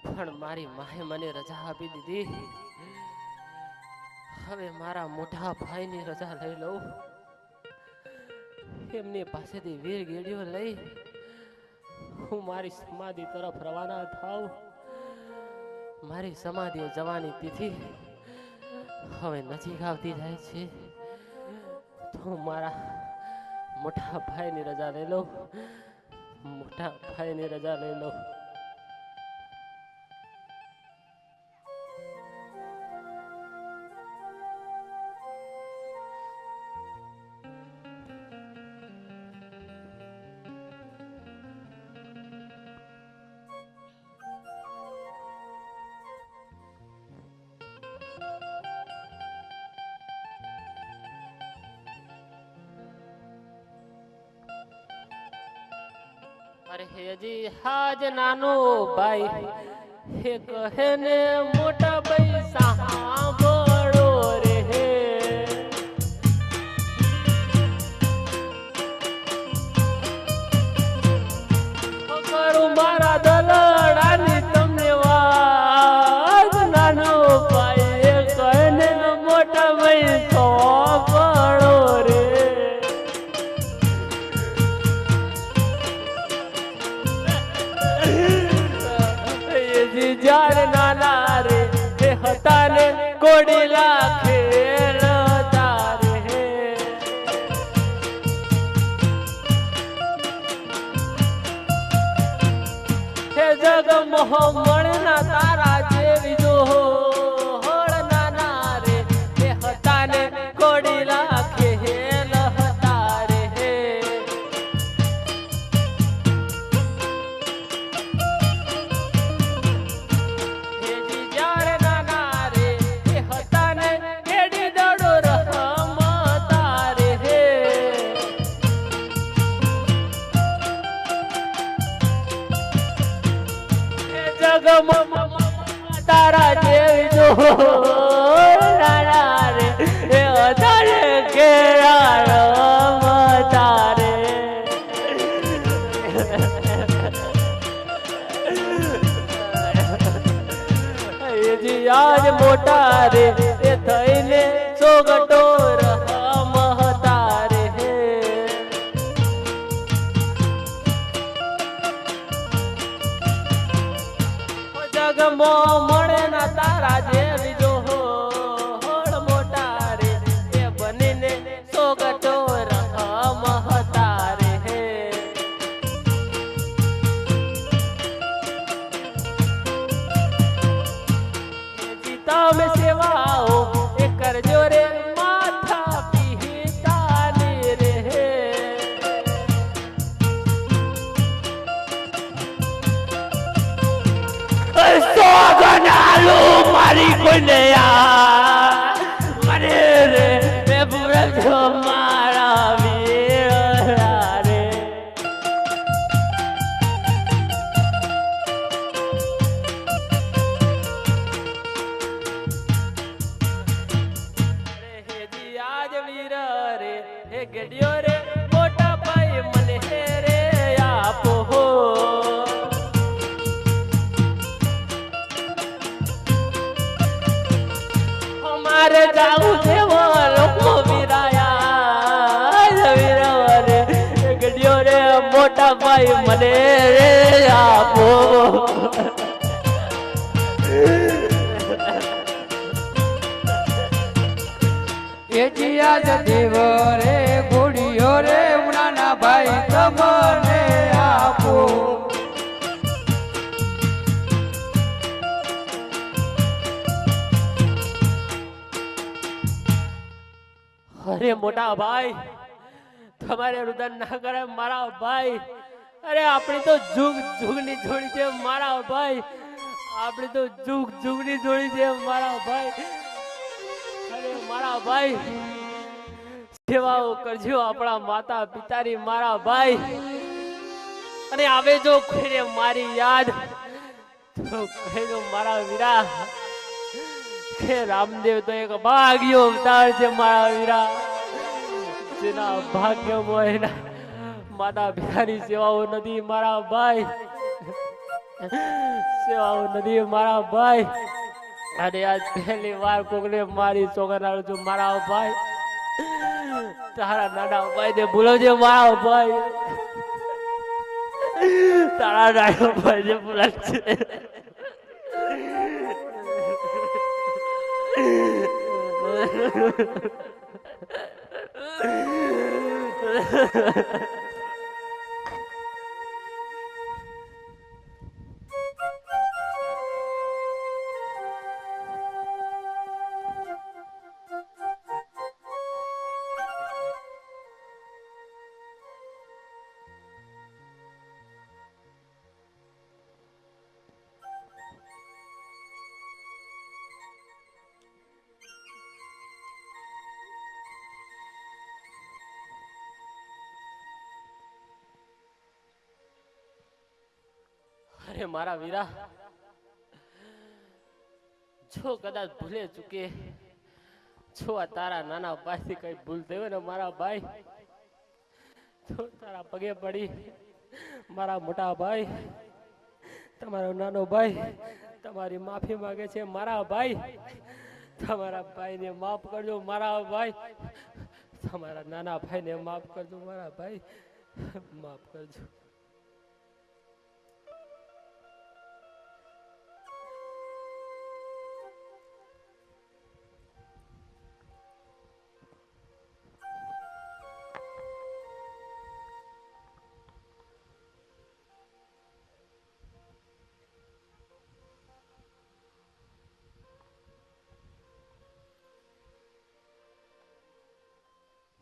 પણ મારી માએ મને રજા આપી દીધી. હવે મારા મોટા ભાઈની રજા લઈ લઉં. એમની પાસેથી વીર ગેડીઓ લઈ હું મારી સમાધિ તરફ રવાના થાઉં. મારી સમાધિએ જવાની તિથિ હવે નજીક આવતી જાય છે. તો મારા મોટા ભાઈની રજા લઈ લઉં. મોટા ભાઈની રજા લઈ લઉં. અરે હેજી હાજ નાનો ભાઈ હે કહે ને મોટા ભાઈ સાંભળો રે. કોડીલા ખેલ તારે હે જગ મોહ મળના તારા જેવી જો હોળ નાના રે એ હતા ને કોડીલા ખેલ હતા રે હેજી જ્યારે નાના રે એ હતા ને કેડી દડો રહમતા રે જગમાં તારા જેવી જો રાણા રે એ અધારે કેરા રમતા રે એજી આજ મોટા રે એ થઈને ચોગટો રમતા રે જગમો મળે ના તારા જેવી જો હોળ મોટા રે એ બનીને સોગટો રમતા રે તમે સેવાઓ એ કરજો રે માથા પીતાની રે સોગનાલુ મારી કોઈને મને રે એ પૂરજો મારા વીરા રે હેજી આજ વીર રે હે ગડિયો રે મોટા ભાઈ મને રે આપો હો મારે જાવું દેવો લોકો વિરાયા વીરા રે ગડિયો રે મોટા ભાઈ મને રે આપો એ જીયા દેવ રે ઘોડીઓ રે નાના ભાઈ તમને આપો અરે મોટા ભાઈ તમારે રુદન ના કરે મારા ભાઈ અરે આપણી તો જુગ જુગની જોડી છે મારા ભાઈ આપણી તો જુગ જુગની જોડી છે મારા ભાઈ અરે મારા ભાઈ સેવાઓ કરજો આપણા માતા પિતાની મારા ભાઈ અને આવે જો કોઈને મારી યાદ તો કહેજો મારા વીરા કે રામદેવ તો એક ભાગ્યો અવતાર છે મારા વીરા જેના ભાગ્યમાં એના માતા પિતાની સેવાઓ નથી મારા ભાઈ સેવાઓ નથી મારા ભાઈ અને આજ પહેલી વાર કોકને મારી ચોગનારો છું મારા ભાઈ તારા નાના ભાઈ ને બોલાવજે મારા ભાઈ તારા નાના ભાઈ ને બોલાવજે અરે મારા વીરા જો કદાચ ભૂલે ચૂકે જો આ તારા નાના ભાઈથી કઈ ભૂલ થઈ હોય ને મારા ભાઈ તો તારા પગે પડી મારા મોટા ભાઈ તમારો નાનો ભાઈ તમારી માફી માંગે છે મારા ભાઈ તમારા ભાઈને માફ કરજો મારા ભાઈ તમારા નાના ભાઈને માફ કરજો મારા ભાઈ માફ કરજો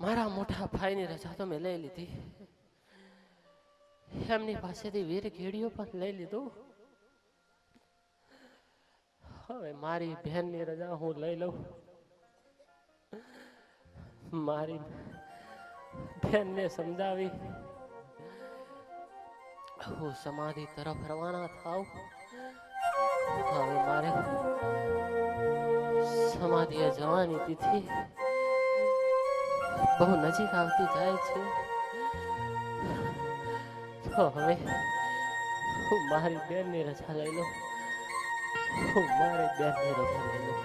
મારા મોટા ભાઈની રજા તો મેં લઈ લીધી, એમની પાસેથી વીર ઘેડીઓ પણ લઈ લીધું. હવે મારી બહેનની રજા હું લઈ લઉં. મારી બહેનને સમજાવી હું સમાધિ તરફ રવાના થાવ. હવે મારે સમાધિએ જવાની તિથિ બહુ નજીક આવતી જાય છે. તો હવે હું મારી બેનની રજા લઈ લઉં. હું મારી બેનની રજા લઈ લઉં.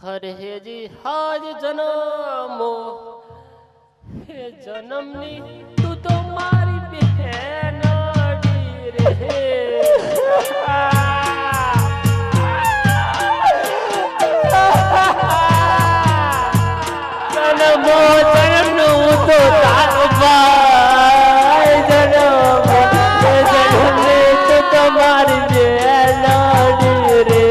હરે જી હાજ જન્મો હે જન્મની તું તો મારી બહેન રે. જન્મો જન્મનું તો તારો ભાઈ. જન્મો જન્મની તું તો મારી બહેન રે.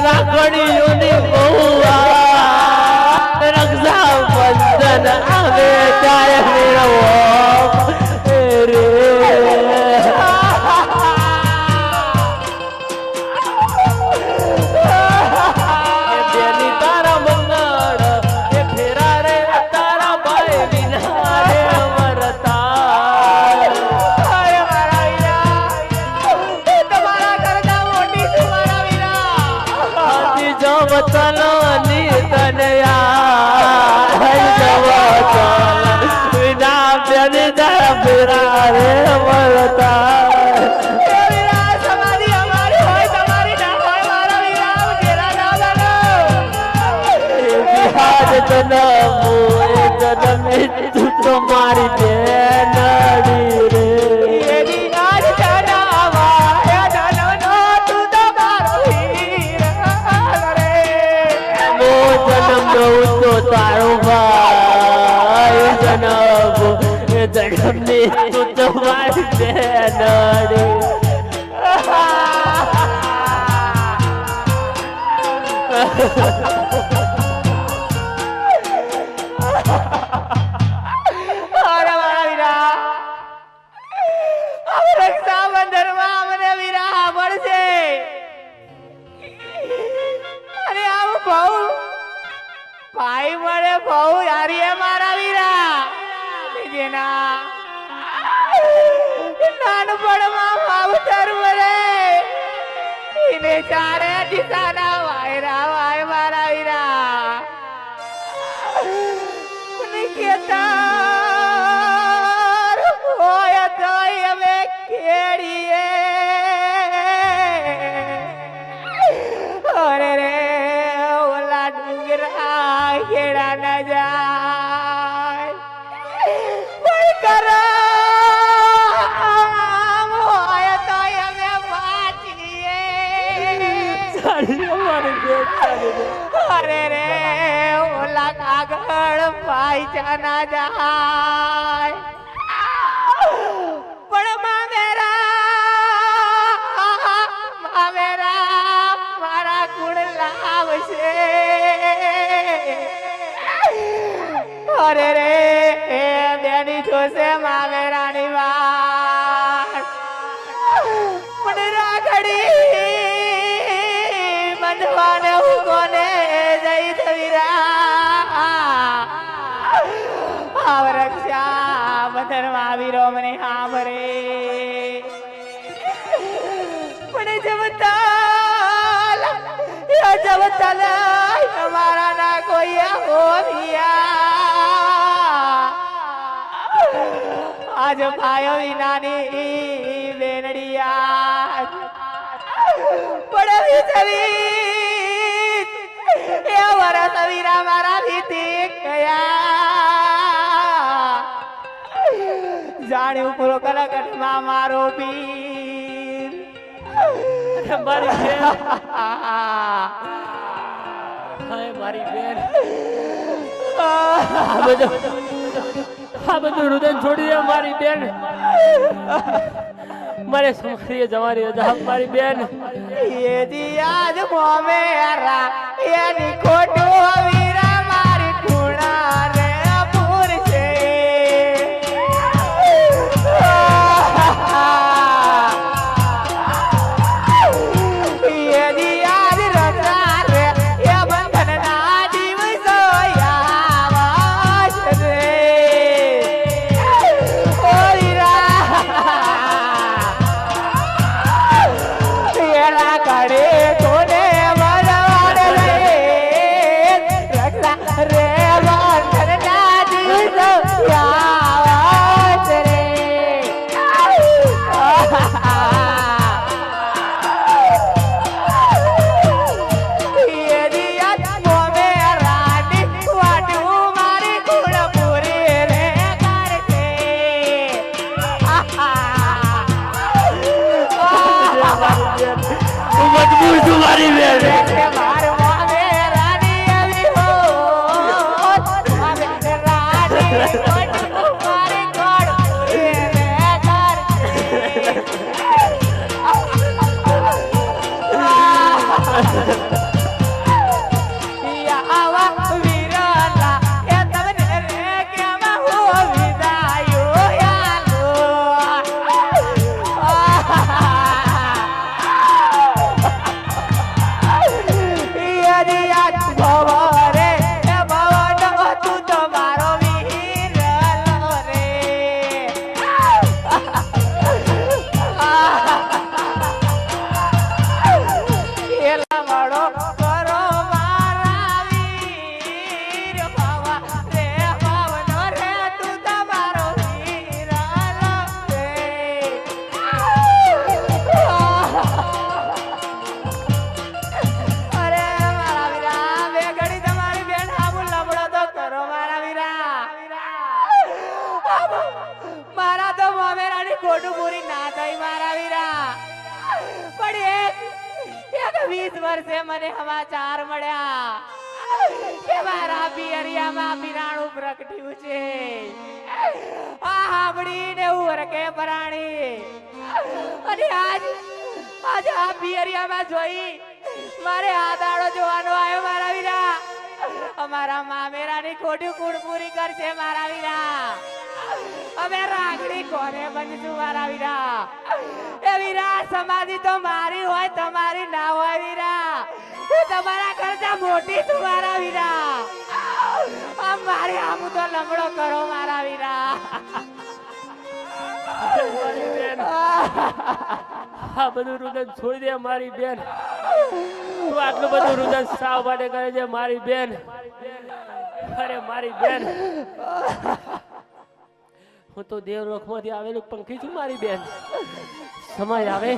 રાખડીઓની બહુઆ રક્ષાબંધન આવે ત્યારે મેળવો રે. બેની તારા મંગળ એ ફેરા રે તારા ભાઈ વિના રે મરતા. વતનની તનયા વિના બેની તારા ફેરા રે મરતા. તું તો મારી બેનડી રે. તારો ભાઈ જન્મ જન્મની તું તો મારી બેનડી. રક્ષાબંધનમાં અમને વિરાહ મળશે. અને આવું બહુ ભાઈ મળે બહુ યારી મારા વીરા. જેના નાનપણમાં માવતર મળે એને ચારે દિશાના વાયરા વાય મારા વીરા. કેતાર હોય તો અમે કેડીએ. અરે રે ઓલા ડુંગરા ખેડા ન જાય પણ કરામ હોય તો અમે વાંચીએ. અરે રે ઓલા કાગળ ભાઈ ના જાય પણ મામેરા મારા ગુણ લાવશે. અરે રે બેની જોશે મામેરાની વાત. ઘડી બંધવાને હું કોને જઈ થવીરા આવ રક્ષા બંધનમાં વીરો મને હામરે પણ જવતાલ જવતાલ મારા ના કોઈ હોવિયા આજ ભાયો વિનાની બેનડિયા પડવી જવી એ વરસ વીરા મારા ભીતી ગયા જાણ્યું પૂરો કલાકટમાં મારો પીર મારી બેન હાય મારી બેન આ બધું રુદન છોડી દે મારી બેન મારે સમારીએ જવાની હતા મારી બેન એ દિયાદ મોમે રા એની ખોટો વીરા મારી ટુણા રે પૂર છે એ દિયાદ રચા રે એ બંધન ના દિવસો યાવાસ રે ઓ વીરા એલા કરે કોને મરવાડ રે રક્ષા રે બંધન ના દિવસો યાવાસ રે એ દિયાદ મોમે રાની વાટું મારી કુળ પૂરી રે કરશે મજબૂર છું મારી બેન માર મોમે રાની આવી હો મોમે રાની વાટું મારી કુળ પૂરી રે કરશે આવા વીરલા એ તમને રે કેમ હો વિદાયો યાલો યાદ ભવરે એ ભવનો તું તો મારો વીરલો રે એલા મળો કરો મારા વીર ભવા રે ભવનો રે તું તો મારો વીરલો રે અરે મારા વીરા બે ઘડી તમારી બેન આબુ લબડો તો કરો મારા વીરા મારા તો મોમેરાની ખોટું પૂરી ના થઈ મારા વીરા પણ એક 20 વર્ષે મને સમાચાર મળ્યા કે મારા પિયરિયામાં પીરાણું પ્રગટ્યું છે આ સાંભળીને હું હરકે પરાણી અને આજ આ પિયરિયામાં જોઈ મારે આ દાડો જોવાનો આવ્યો મારા વીરા અમારા મામેરાની ખોટી કુળ પૂરી કરશે મારા વીરા અમે રાગડી કોને બનશું મારા વીરા એ વીરા સમાધિ તો મારી હોય તમારી ના હોય વીરા હું તમારા કરતા મોટી છું મારા વીરા આમ મારી આમ તો લમડો કરો મારા વીરા મારી બેન આ બધું રુદન છોડી દે મારી બેન તું આટલું બધું રુદન સાવ માટે કરે છે મારી બેન અરે મારી બેન હું તો દેવલોકમાંથી આવેલું પંખી છું મારી બેન સમય આવે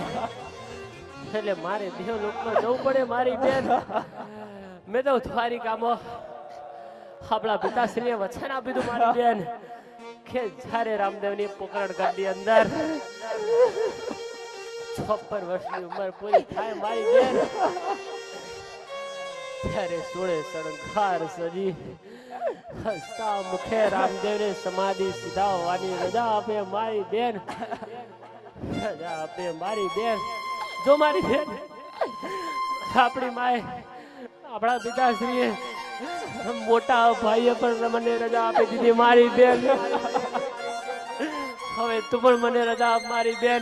એટલે મારે દેવલોકમાં જવું પડે મારી બેન મેં તો તમારી કામો આપણા પિતાશ્રીએ વચન આપ્યું હતું મારી બેન કે જ્યારે રામદેવની પોકરણ ગઢની અંદર 56 વર્ષની ઉંમર પૂરી થાય મારી બેન ત્યારે સોળે શણગાર સજી હસતા મુખે રામદેવને સમાધિ સીધાવવાની રજા આપે મારી બેન રજા આપે મારી બેન જો મારી બેન આપણી માએ આપણા પિતાશ્રીએ મોટા ભાઈએ પણ મને રજા આપી દીધી મારી બેન હવે તું પણ મને રજા આપ મારી બેન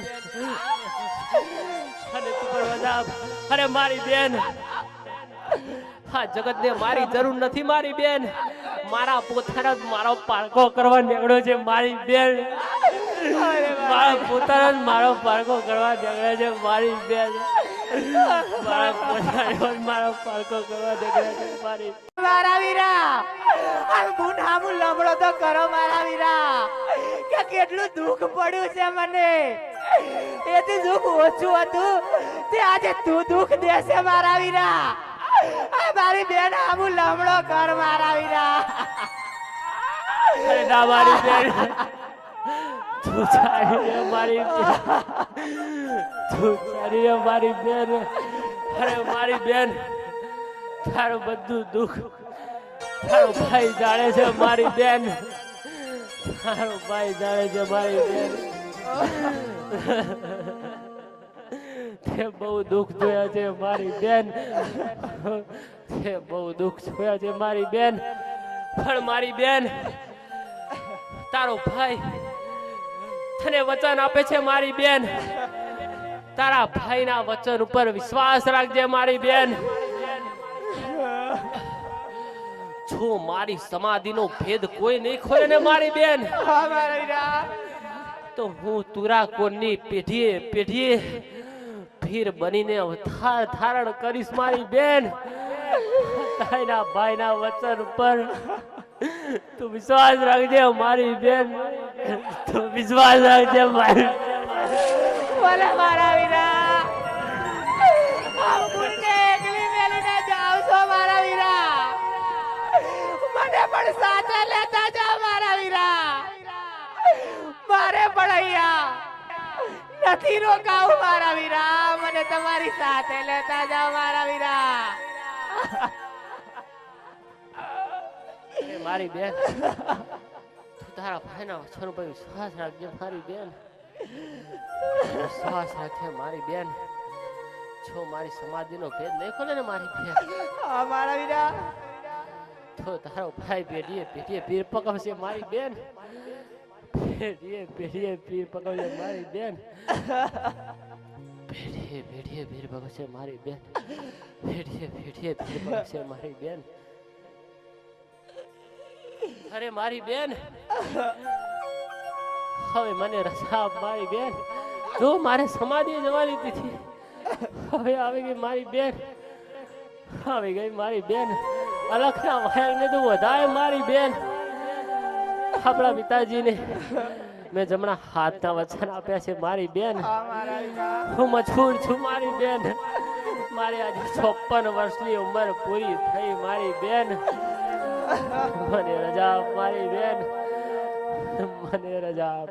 અને તું પણ રજાબ અરે મારી બેન હા જગત ને મારી જરૂર નથી મારી બેન મારા પોતાના જ મારો પારકો કરવા નીકળ્યો છે મારી બેન મારા પોતાનો જ મારો પારકો કરવા નીકળ્યો છે મારી બેન મારા પોતાનો જ મારો પારકો કરવા નીકળ્યો છે મારી મારા વીરા આ મુનામુ લમડો તો કરો મારા વીરા કે કેટલું દુઃખ પડ્યું છે મને એથી દુઃખ ઓછું હતું તે આજે તું દુઃખ દેશે મારા વીરા આ મારી બેન આમુ લમડો કર મારા વીરા અરે ના મારી બેન તું ચાલી મારી તું ચાલી મારી બેન અરે મારી બેન તારું બધું દુઃખ તારો ભાઈ જાણે છે મારી બેન તારો ભાઈ જાણે છે મારી બેન તે બહુ દુઃખ જોયા છે મારી બેન તે બહુ દુઃખ જોયા છે મારી બેન પણ મારી બેન તારો ભાઈ તને વચન આપે છે મારી બેન તારા ભાઈના વચન ઉપર વિશ્વાસ રાખજે મારી બેન જો મારી સમાધિનો ભેદ કોઈ નહીં ખોલે ને મારી બેન તો હું તુરાકોની પેઢીએ પેઢીએ ભીર બનીને અવતાર ધારણ કરીશ મારી બેન તારા ભાઈના વચન ઉપર તું વિશ્વાસ રાખજે મારી બેન તું વિશ્વાસ રાખજે મારી બોલે મારા વીરા આમ ગુંડે એકલી મેલીને જાવ છો મારા વીરા મને પણ સાથે લેતા જાવ મારા વીરા મારે પણ અહીંયા નથી રોકાવું મારા વીરા મને તમારી સાથે લેતા જાવ મારા વીરા મારી બેન તું તારા ભાઈના વચન ઉપર વિશ્વાસ રાખજે મારી બેન વિશ્વાસ રાખજે મારી બેન જો મારી સમાધિનો ભેદ નહીં ખોલે ને મારી બેન મારા વીરા તો તારો ભાઈ પેઢીએ પેઢીએ પીર પકવશે મારી બેન પેઢીએ પેઢીએ પીર પકવશે મારી બેન પેઢીએ પેઢીએ પીર પકવશે મારી બેન પેઢીએ પેઢીએ પીર પકવશે મારી બેન અરે મારી બેન હવે મને રજા મારી બેન જો મારે સમાધિ જવાની હતી હવે આવી ગઈ મારી બેન આવી ગઈ મારી બેન અલખના વાયરને તો વધારે મારી બેન આપણા પિતાજીને મેં જમણા હાથના વચન આપ્યા છે મારી બેન હું મજબૂર છું મારી બેન મારી આજે 56 વર્ષની ઉંમર પૂરી થઈ મારી બેન મને રજા આપ મારી બેન મને રજા આપ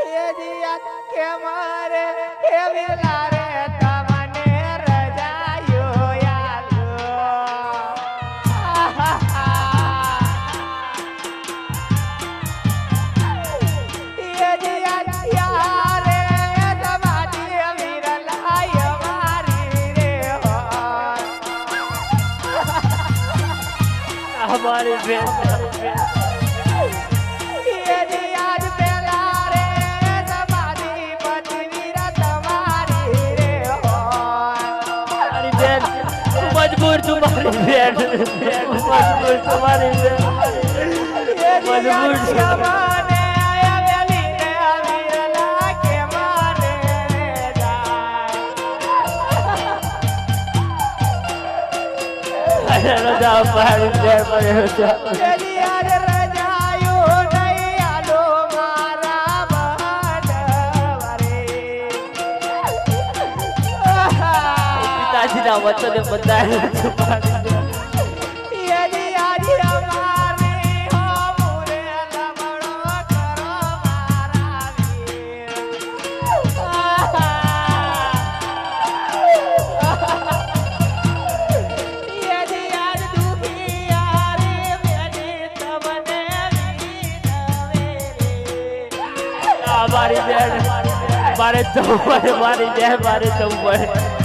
એ દિયા કે મારે એ વેલા રે તમને રજાયો યાલો એ દિયા યારે તમારી વિરલાય મારી રે હો મારી બેન મજબૂર છું મારી બેન મજબૂર છું મારી બેન મજબૂર છું રજા મારી બેન મને રજા પિતાજીના વચને બધાય મારી બેન મારે જવું પડે મારી બેન મારે જવું પડે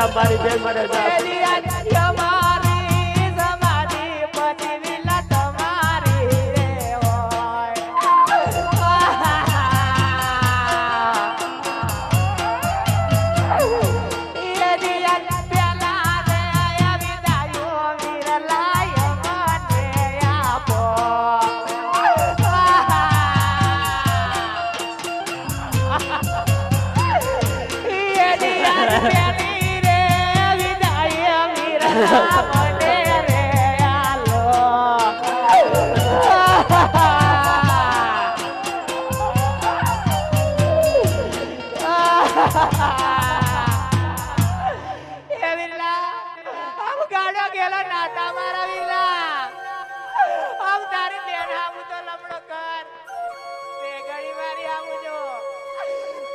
જા મારી બેન મને જા અમારી સમાધિ પછી વિલા તમારી રે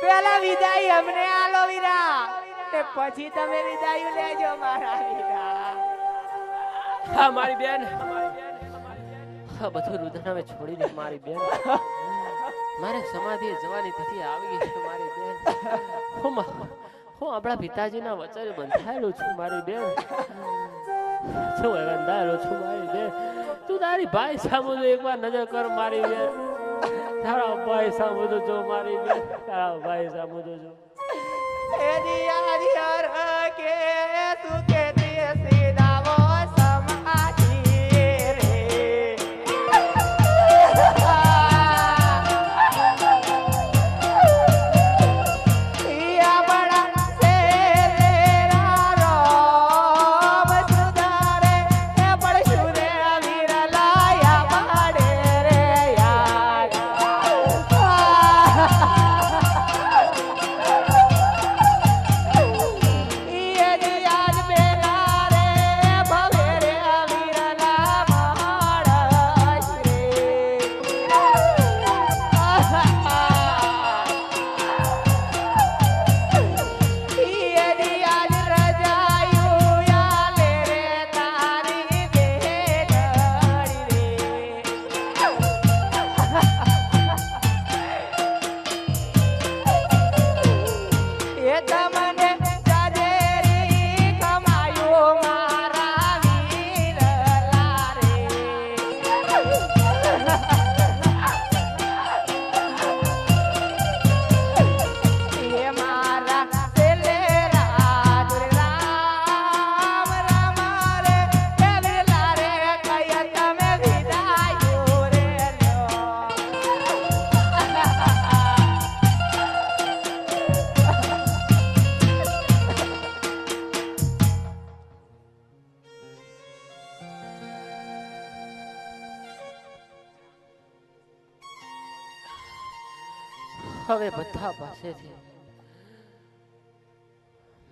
પેલા વિદાય અમને આલો વીરા તે પછી તમે વિદાય લેજો મારા વીરા હા મારી બેન હા બધું રુદન છોડી દે મારી બેન મારે સમાધિએ જવાની તિથિ આવી ગઈ છે મારી બેન હું આપણા પિતાજીના વચને બંધાયેલો છું મારી બેન છું બંધાયેલો છું મારી બેન તું તારી ભાઈ સામુ એકવાર નજર કર મારી બેન તારા ભાઈ સામુ જો મારી બેન તારા ભાઈ સામુ જો એ દિયા હર કે તું કે તે સીધાવો સમાધિ રે યા બડા સે રારો સુધારે એ બડ સુરે વીર લાયા બડે રે યાર હવે બધા પાસેથી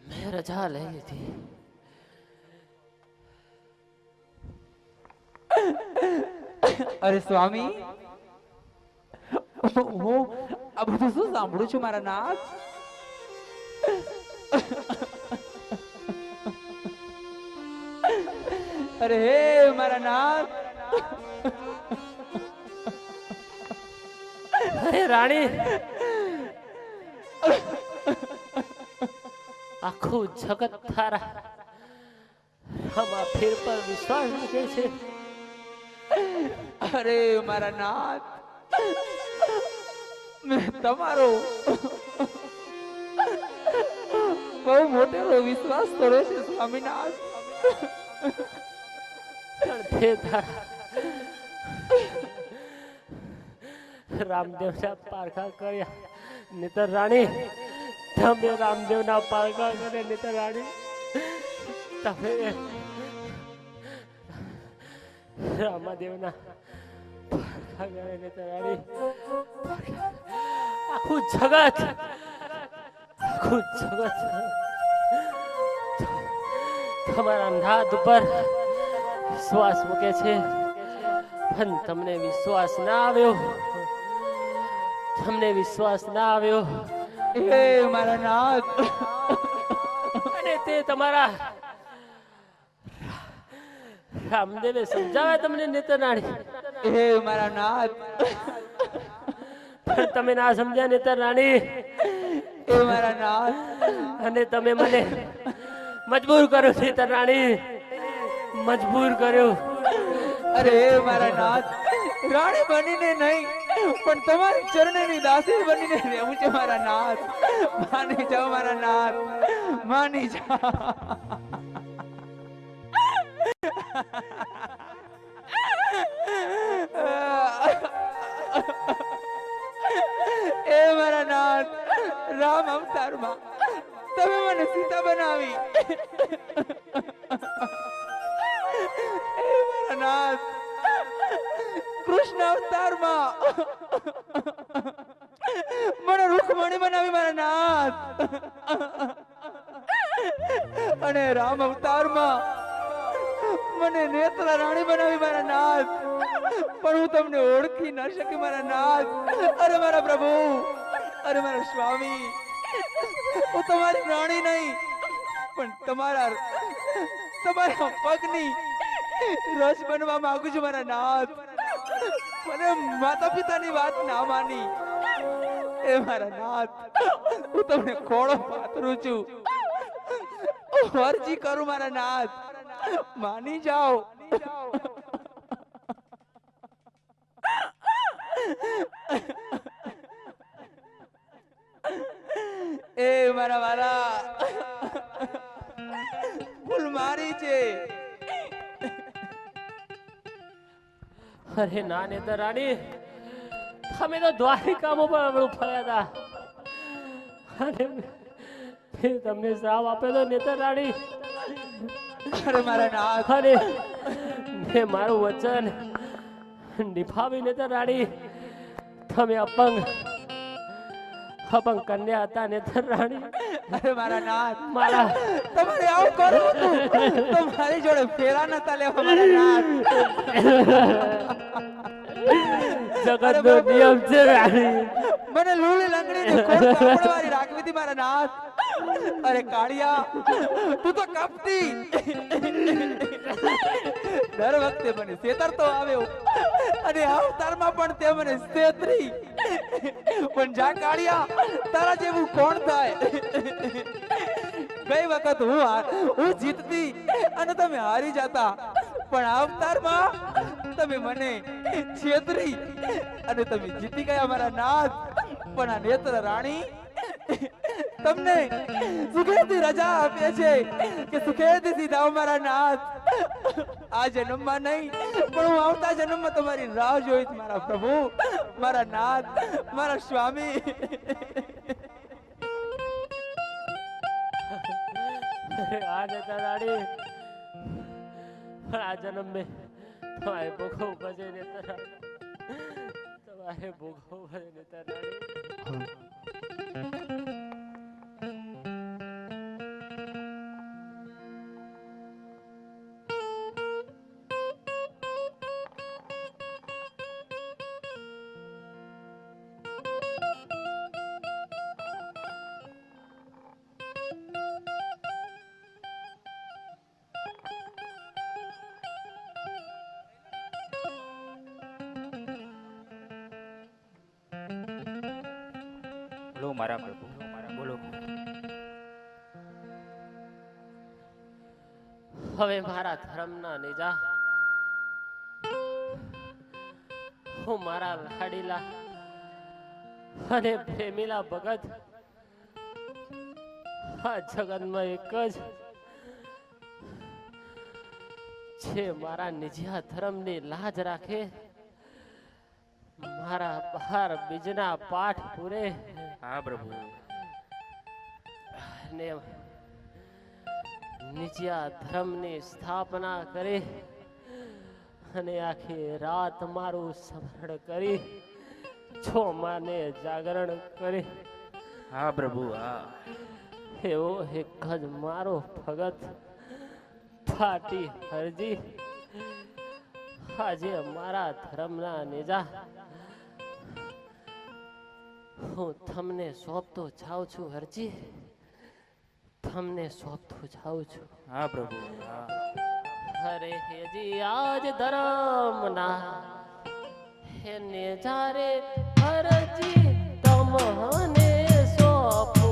મેં રજા લઈ લીધી અરે સ્વામી હું આ બધું શું સાંભળું છું મારા નાથ અરે હે મારા નાથ અરે રાણી આખું જગત તારા આમાં ફેર પર વિશ્વાસ મૂકે છે અરે મારા નાથ મેં તમારો બહુ મોટેલો વિશ્વાસ કર્યો છે સ્વામીનાથ પણ તે તારા રામદેવના પારખા કર્યા નીતર રાણી તમે રામદેવના પારખા કરે નીતર રાણી તમે રામાદેવના પારખા કરે નીતર રાણી આખું જગત તમારા નાદ ઉપર વિશ્વાસ મૂકે છે પણ તમને વિશ્વાસ ના આવ્યો હે મારા નાથ અને તે તમારા રામદેવે સમજાવે તમને નેતરરાણી હે મારા નાથ પણ તમે ના સમજ્યા નેતરરાણી હે મારા નાથ અને તમે મને મજબૂર કર્યો નેતર રાણી, મજબૂર કર્યો. અરે મારા નાથ, રાણી બનીને નહીં પણ તમારી ચરણની દાસી બનીને રહેવું છે મારા નાથ. માની જાઓ મારા નાથ, માની જાઓ. એ મારા નાથ, રામ અવતારમાં તમે મને સીતા બનાવી. એ મારા નાથ, કૃષ્ણ અવતારમાં મને રૂકમણી બનાવી મારા નાથ. અને રામ અવતારમાં મને નેત્ર રાણી બનાવી મારા નાથ. પણ હું તમને ઓળખી ન શકી મારા નાથ. અરે મારા પ્રભુ, અરે મારા સ્વામી, હું તમારી રાણી નહીં પણ તમારા પગની રસ બનવા માંગુ છું મારા નાથ. મને માતા પિતાની વાત ના માની. એ મારા નાથ, હું તમને ખોળો પાથરું છું. અરજી કરું મારા નાથ, માની જાઓ. એ મારા વાલા, ભૂલ મારી છે. અરે ના નેતર રાણી, તમે તો દ્વારિકામાં પણ અવળું ફર્યા હતા અને મેં તમને શ્રાપ આપ્યો તો નેતર રાણી. અરે મારા નાથ, અરે મેં મારું વચન નિભાવી નેતર રાણી. તમે અપંગ કન્યા હતા નેતર રાણી. અરે મારા નાથ, મારા તમારે આવું કરવું હતું તો મારી જોડે ફેરા નતા લેવા મારા નાથ. જગત નો નિયમ છે રાણી. મને લૂલી લંગડીને ખોટ પાપડવાળી રાખવી હતી મારા નાથ. અરે કાળિયા, તું તો કપટી. દર વખતે મને છેતરતો આવ્યો અને અવતારમાં પણ તે મને છેતરી. પણ જા કાળિયા, તારા જેવું કોણ થાય? ગઈ વખત હું જીતતી અને તમે હારી જતા, પણ અવતારમાં તમે મને છેતરી અને તમે જીતી ગયા મારા નાથ. પણ આ નેત્ર રાણી તમને સુખેથી રજા આપે છે કે સુખેથી સીધા મારા નાથ. આ જન્મમાં નહીં પણ હું આવતા જન્મમાં તમારી રાહ જોઈશ મારા પ્રભુ, મારા નાથ, મારા સ્વામી. આ નેતર રાણી, આ જન્મ में તમારે ભોગવવું પડશે નેતર રાણી. તમારે ભોગવવું પડે નેતર રાણી. બોલો મારા પ્રભુ, બોલો. હવે મારા ધર્મના નેજા હું મારા લાડીલા અને પ્રેમીલા ભગત આ જગતમાં એક જ છે મારા નિજિયા ધર્મની લાજ રાખે, મારા બહાર બીજના પાઠ પૂરે. હા પ્રભુ. ને નિજિયા ધર્મની સ્થાપના કરી અને આખી રાત મારું સ્મરણ કરી છોમાને જાગરણ કરી. હા પ્રભુ, હા. એવો એક જ મારો ભગત ફાટી હરજી આજે મારા ધર્મના નેજા હું તમને સોંપતો જાઉં છું હરજી, તમને સોંપતો જાઉં છું. હા પ્રભુ, હા. હરે હેજી આજ ધર્મના હે નેજારે હરજી તમને સોંપો.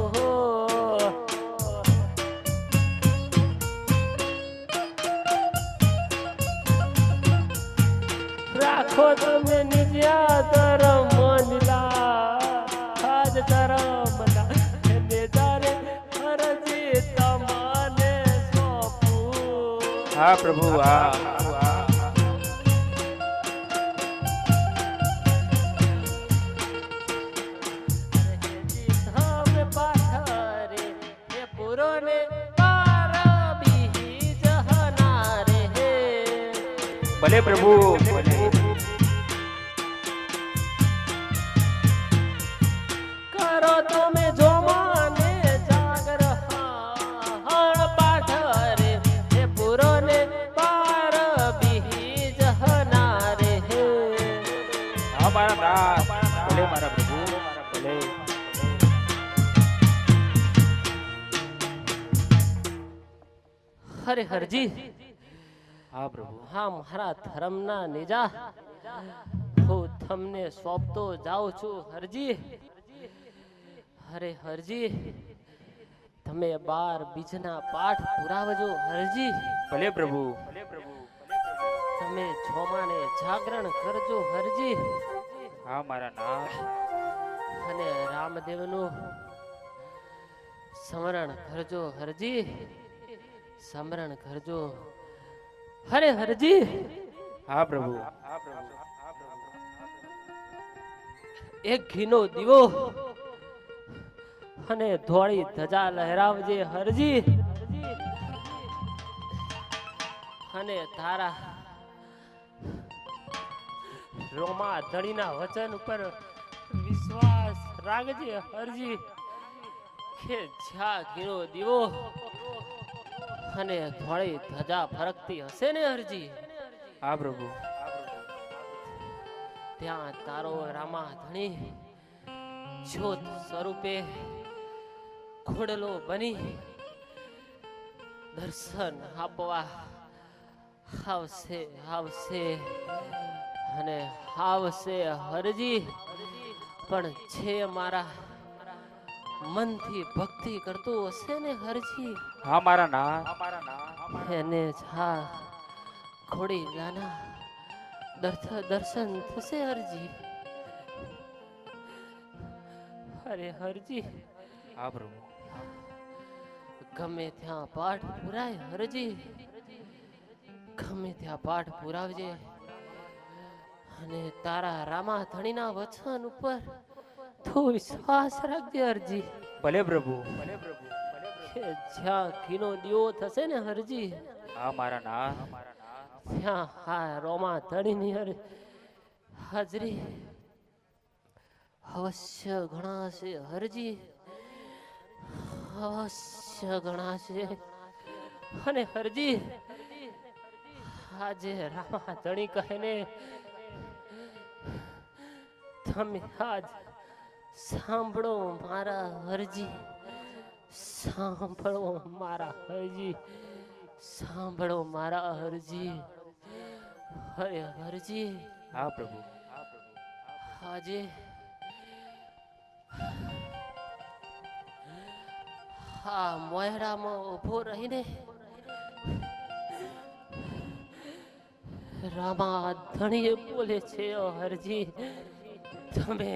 રાખો તમે નિજ્યા ધરમ મંડલા આજ ધરમ ને તારે અરજી તમને સોંપું. હા પ્રભુ હા ધામ પાથરે હે પુરોને પાર બીજ હનારે હે. ભલે પ્રભુ ભલે કરો તમે જોમાને જાગર હણ પાથરે હે પુરોને પાર બીજ હનારે હે. હા મારા નાથ ભલે મારા પ્રભુ ભલે. હરે હરજી હા પ્રભુ હા મારા ધર્મના નિજા હું તમને સોંપતો જાઉં છું હરજી. હરે હરજી તમે 12 બીજના પાઠ પુરાવજો હરજી. ભલે પ્રભુ તમે જોમાને જાગરણ કરજો હરજી. હા મારા નાથ અને રામદેવનું સ્મરણ કરજો હરજી. સ્મરણ કરજો. હરે હરજી હા પ્રભુ એક ઘીનો દીવો અને ધોળી ધજા લહેરાવજે હરજી. અને તારા રોમા ધણીના વચન ઉપર વિશ્વાસ રાખજે હરજી કે જ્યાં ઘીનો દીવો અને ધોળી ધજા ફરકતી હશે ને હરજી હા પ્રભુ ત્યાં તારો રામા ધણી જ્યોત સ્વરૂપે ખોડલો બની દર્શન આપવા આવશે આવશે અને આવશે હરજી. પણ જે મારા મનથી ભક્તિ કરતું હશે ને હરજી હા મારા નાથ એને જા ખોડી લાના દર્શન થશે હરજી. અરે હરજી હા પ્રભુ ગમે ત્યાં પાઠ પુરાય હરજી. ગમે ત્યાં પાઠ પુરાવજે અને તારા રામા ધણીના વચન ઉપર તું વિશ્વાસ રાખજે હરજી. ભલે પ્રભુ કે જ્યાં ઘીનો દીવો થશે ને હરજી હા મારા નાથ ત્યાં હા રોમા ધણીની હાજરી અવશ્ય ગણાશે હરજી. અવશ્ય ગણાશે. અને હરજી આજે રામા ધણી કહે ને તમે આજ સાંભળો મારા હરજી. સાંભળો મારા હરજી. સાંભળો મારા હરજી. હરે હરજી હા પ્રભુ આજે હા મોયડામાં ઉભો રહીને રામા ધણીએ બોલે છે હરજી તમે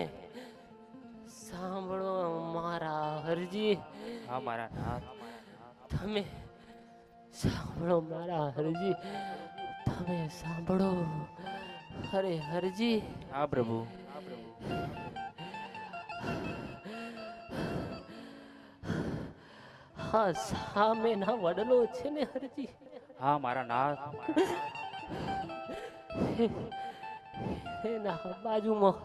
સાંભળો મારા હરજી. હા મારા નાથ તમે સાંભળો મારા હરજી. તમે સાંભળો. હરે હરજી હા પ્રભુ હા સામેના વડલો છે ને હરજી હા મારા નાથ એના બાજુમાં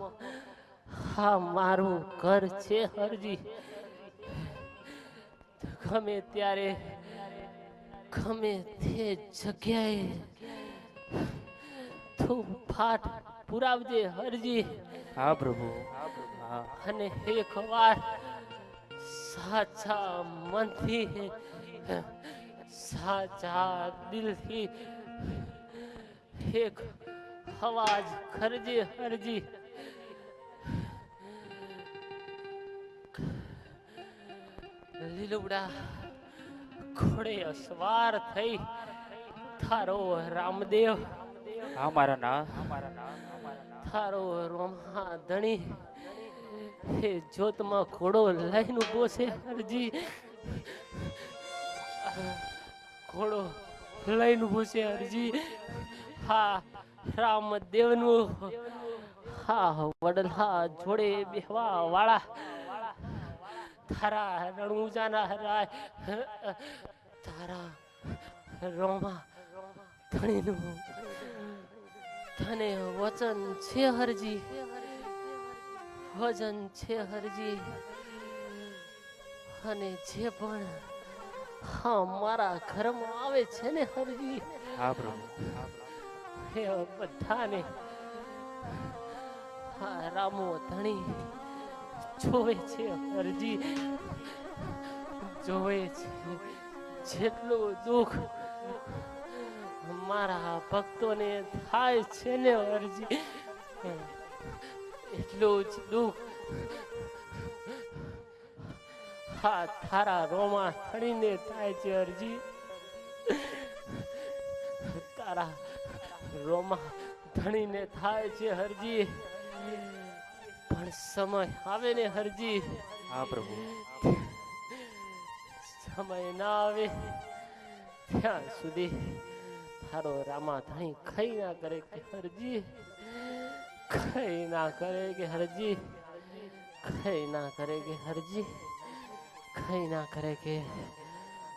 હા મારું ઘર છે હરજી. ગમે ત્યારે ગમે તે જગ્યાએ તું પાઠ પુરાવજે હરજી. હા પ્રભુ હા અને એક વાર સાચા મનથી સાચા દિલથી એક અવાજ કરજે હરજી. લીલુડા ઘોડે અસવાર થઈ તારો રામદેવ હા મારા નાથ થારો રોમા ધણી હે જોતમાં ઘોડો લઈને ઉભો છે હરજી. ઘોડો લઈને ઉભો છે હરજી. હા રામદેવનું હા વડલા જોડે બેહવા વાળા તારા રણુજાના રાય તારા રોમા ધણીનું તને વચન છે હરજી, વચન છે હરજી. અને જે પણ હા મારા ઘરમાં આવે છે ને હરજી, હા પ્રભુ એ બધાને હા રામો ધણી જોવે છે હરજી, જોવે છે. જેટલું દુઃખ મારા ભક્તોને થાય છે ને હરજી, એટલું જ દુઃખ હા તારા રોમા થડીને થાય છે હરજી. તારા રોમા ધણીને થાય છે હરજી. પણ સમય આવે ને હરજી, હા પ્રભુ સમય ના આવે ત્યાં સુધી તારો રામા ધણી ખઈ ના કરે કે હરજી, ખઈ ના કરે કે હરજી, ખઈ ના કરે કે હરજી, ખઈ ના કરે કે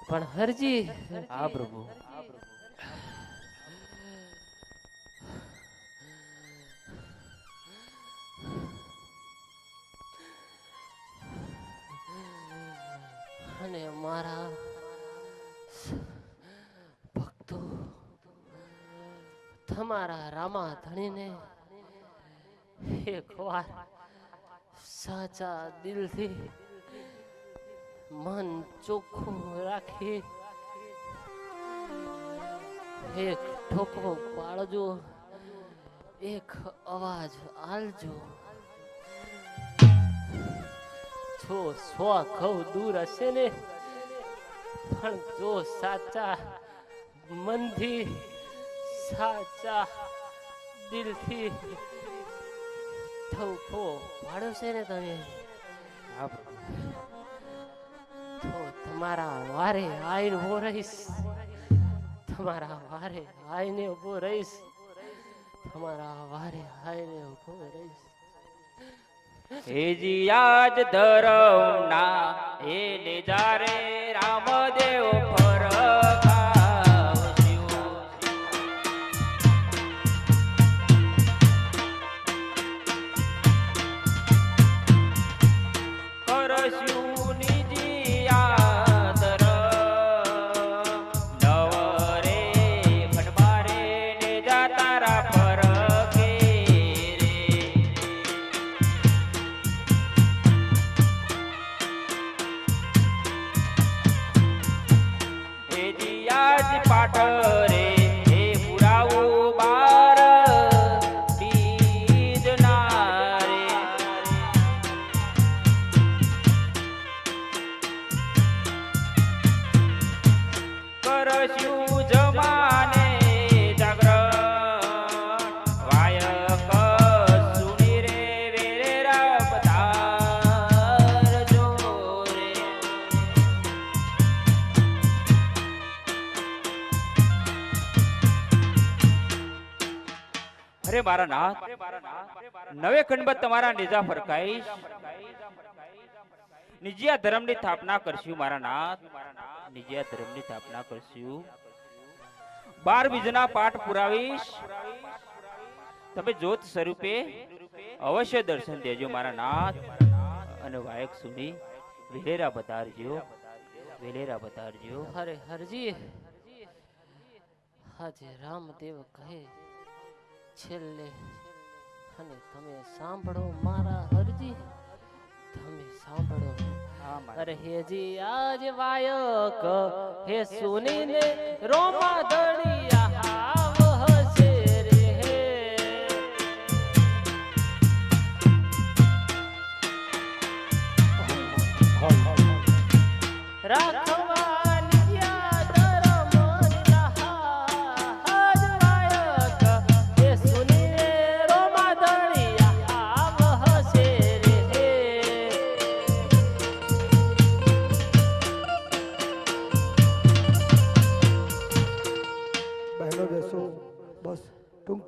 પણ હરજી. હા પ્રભુ અને મારા ભક્તો તમારા રામા ધણીને એક વાર સાચા દિલથી મન ચોખ્ખું રાખી એક ઠોકરો પાડજો, એક અવાજ આલજો. જો 100 ઘઉં દૂર હશે ને પણ જો સાચા મનથી સાચા દિલથી ઠોકો પાડ્યો છે ને તમે, હા પ્રભુ તો તમારા વારે આઈને ઉભો રહીશ, તમારા વારે આઈને ઉભો રહીશ, તમારા વારે આઈને ઉભો રહીશ. હેજી આજ ધરમના એને જારે રામદેવ ફરકાવસ્યું. કરશું નિજી આદર નવરે ખડબારે ને જા તારા ફરકે રે. આજ પાટરે હે પુરાવો બાર બીજના રે. કરશું જમાને જાગરણ વાયક સુની રે વેરેરા પધાર જો રે. અરે મારા નાથ નવે ખંડબત તમારા નેજા ફરકાઈશ, નિજિયા ધર્મની સ્થાપના કરશું મારા નાથ, નિજિયા ધર્મની સ્થાપના કરશું. 12 બીજના પાઠ પુરાવીશ, તમે જ્યોત સ્વરૂપે અવશ્ય દર્શન દેજો મારા નાથ. અને વાયક સુની વેલેરા બતારજો, વેલેરા બતારજો. અરે હરજી, આજે રામદેવ કહે છેલ્લે અને તમે સાંભળો મારા હરજી, તમે સાંભળો. હા મારા અરે હેજી આજ વાયક હે સુનીને રોમા ધણિયા વહશે રે. રાખવાની યા ધર્મની રાહ, આજ વાયક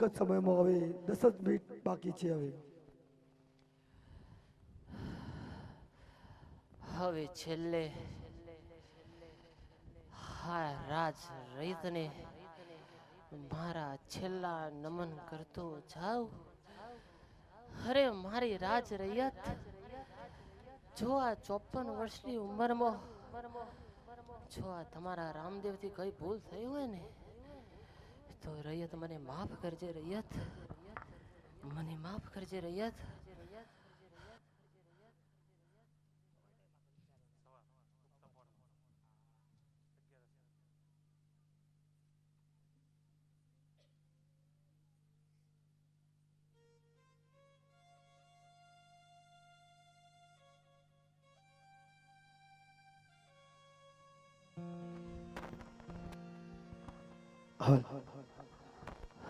જ સમયમાં હવે 10 જ મિનિટ બાકી છે. હવે છેલ્લે હા રાજ રૈતને મારા છેલ્લા નમન કરતો જાઉં. અરે મારી રાજ રૈયત, જો આ 54 વર્ષની ઉંમરમાં જો આ તમારા રામદેવથી કઈ ભૂલ થઈ હોય ને તો રૈયત મને માફ કરજે રૈયત, મને માફ કરજે રૈયત.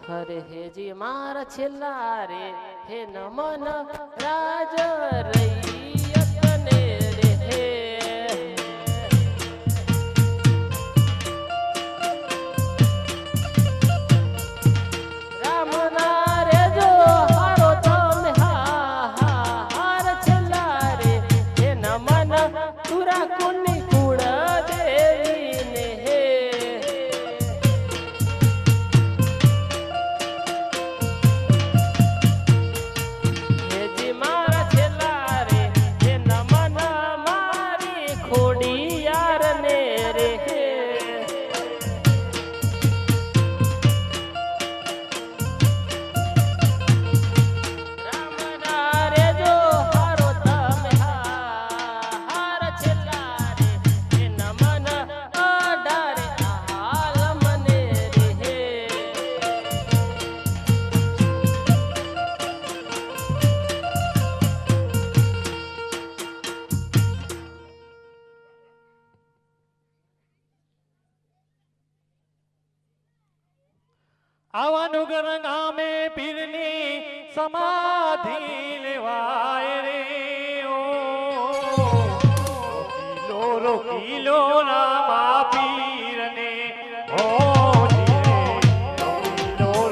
હરે હેજી મારા છેલ્લા રે હે નમન રાજ રૈયતને રે હે. રામના રે જો હારો તમે હાર છેલ્લા રે હે નમન તુરા કુની કુળ દેવીને હે. આવાનું ગરગામે પીરની સમાધિ લેવાય રે. ઓ રોકીલો રામા પીરને ઓ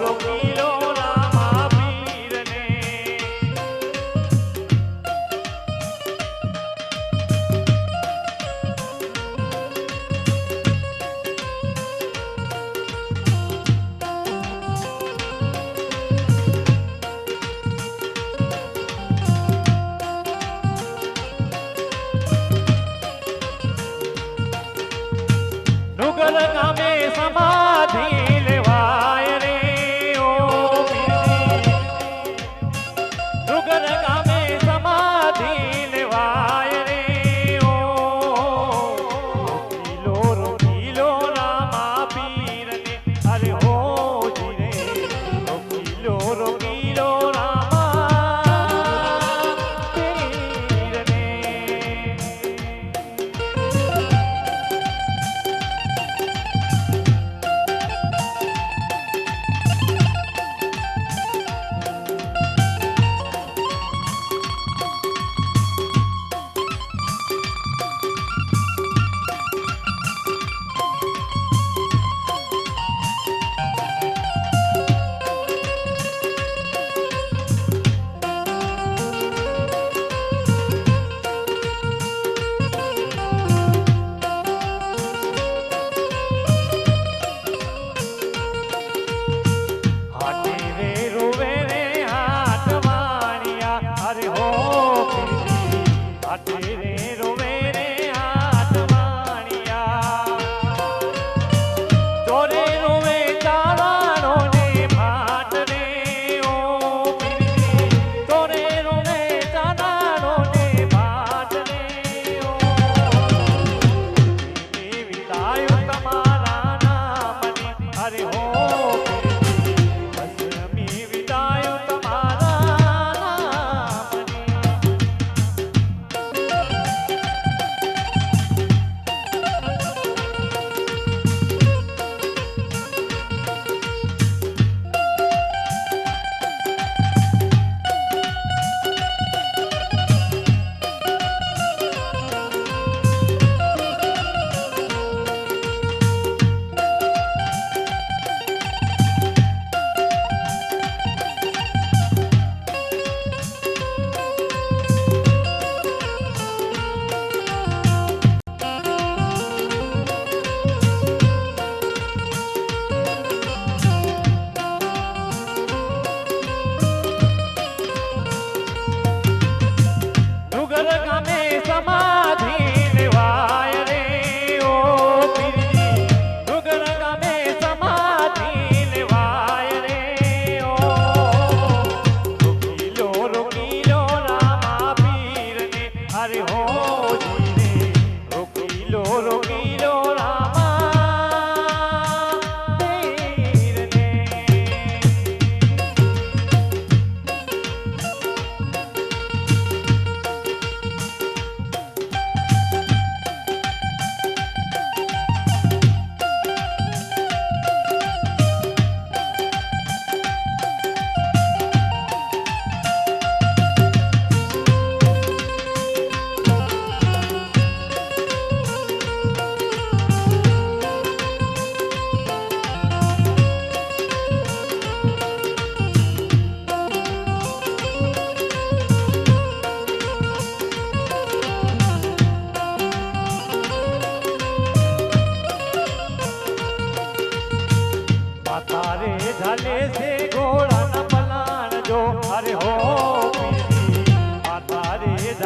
રોકીલો રામા પીરને. નુગર ગામે સમાધિ લેવાય રે. ઓ નુગર ગામે સમાધિ લેવાય રે. ઓ રોકીલો રામા પીરને અરે હો જી રે રોકીલો રામા પીરને.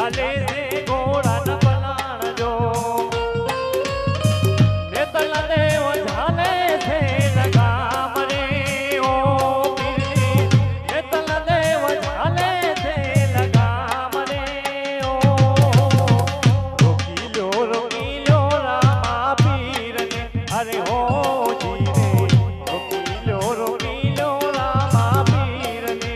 ચાલે છે ઘોડાના પલાણ જો નેતલ દેવ ચાલે છે લગામ રે ઓ પીરજી નેતલ દેવ ચાલે છે લગામ રે ઓ રોકી લો રામા પીરને અરે હો જી રે રોકી લો રામા પીરને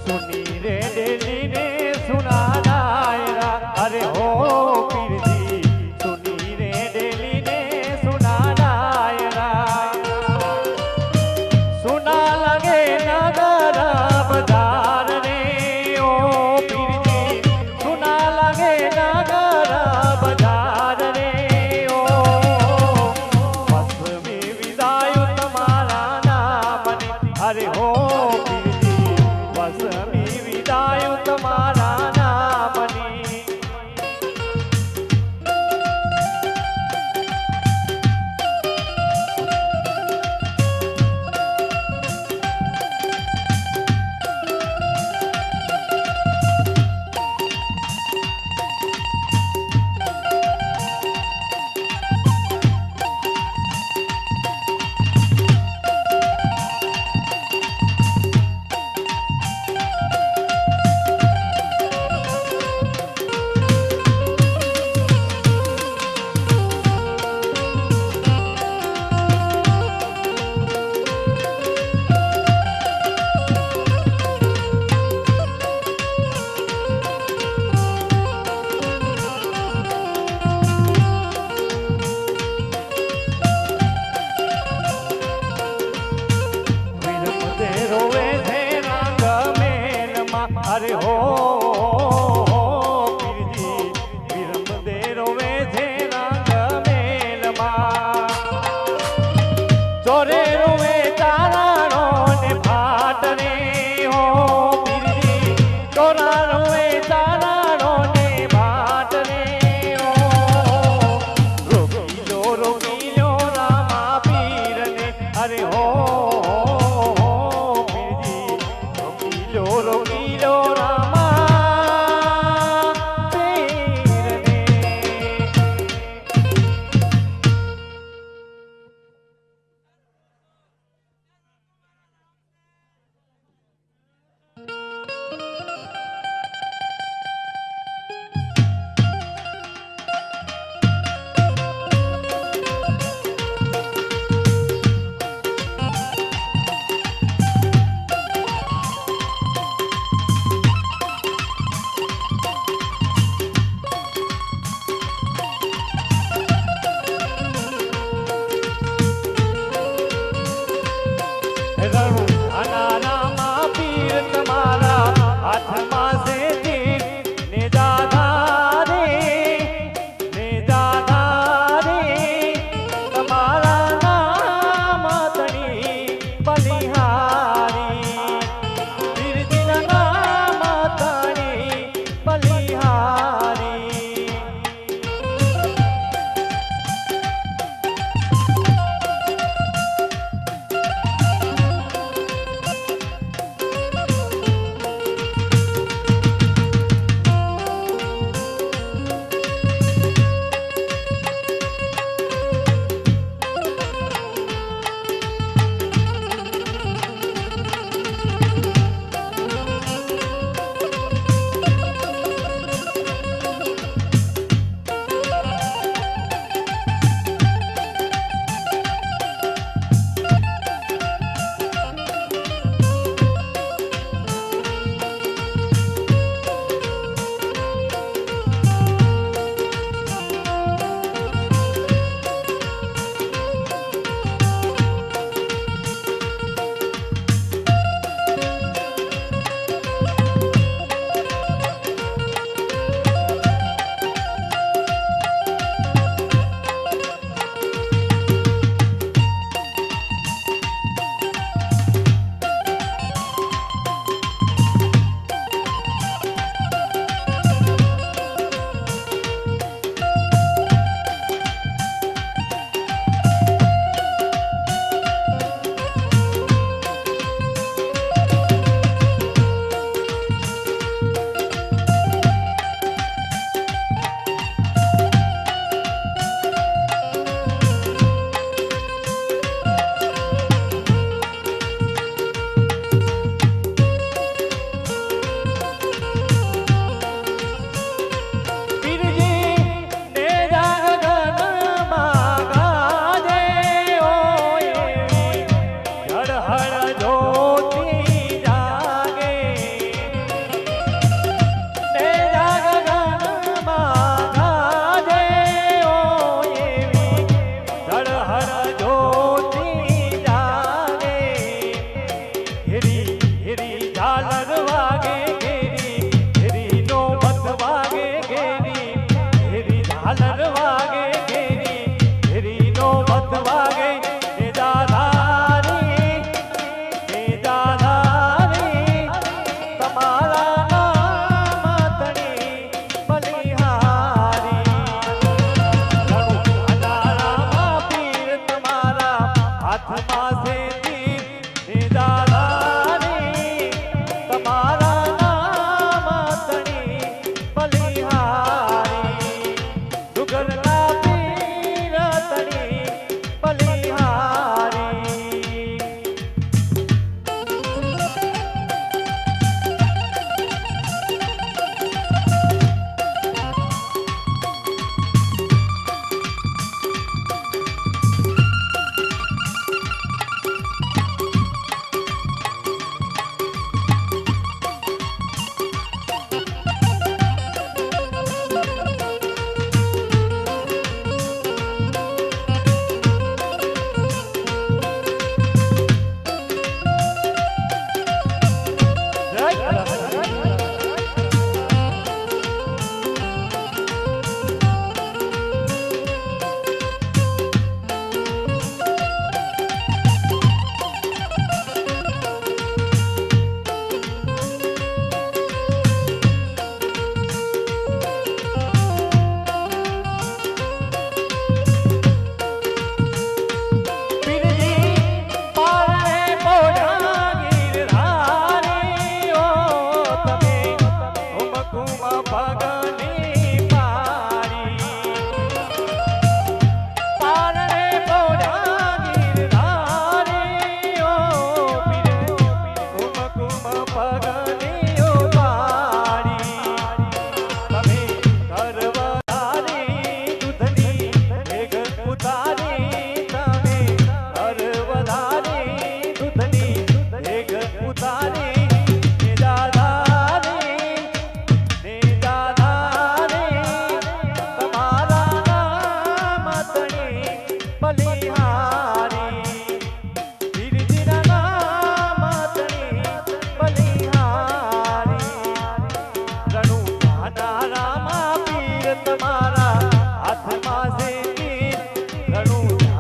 સુની રે ડેલી ને સુના ડાયરા અરે હો પીરજી સુની રે ડેલી ને સુના ડાયરા સુના લાગે નગર બજાર રે ઓ પીરજી સુના લાગે નગર બજાર રે ઓ વસમી વિદાય તમારા નામને અરે હો પીરજી વસમી વિદાય તમારા નામની વિરમદે રોવે છે રંગ મેલમાં અરે હો પીરજી વિરમદે રોવે છે રંગ મેલમાં ચોરે રોવે ચારાણો ને ફાટ રે હો પીરજી ચોરા રોવે ચારાણો ને ફાટ રે હો રોકી લો રામા પીરને અરે હો પીરજી રોકી લો રામા પીરને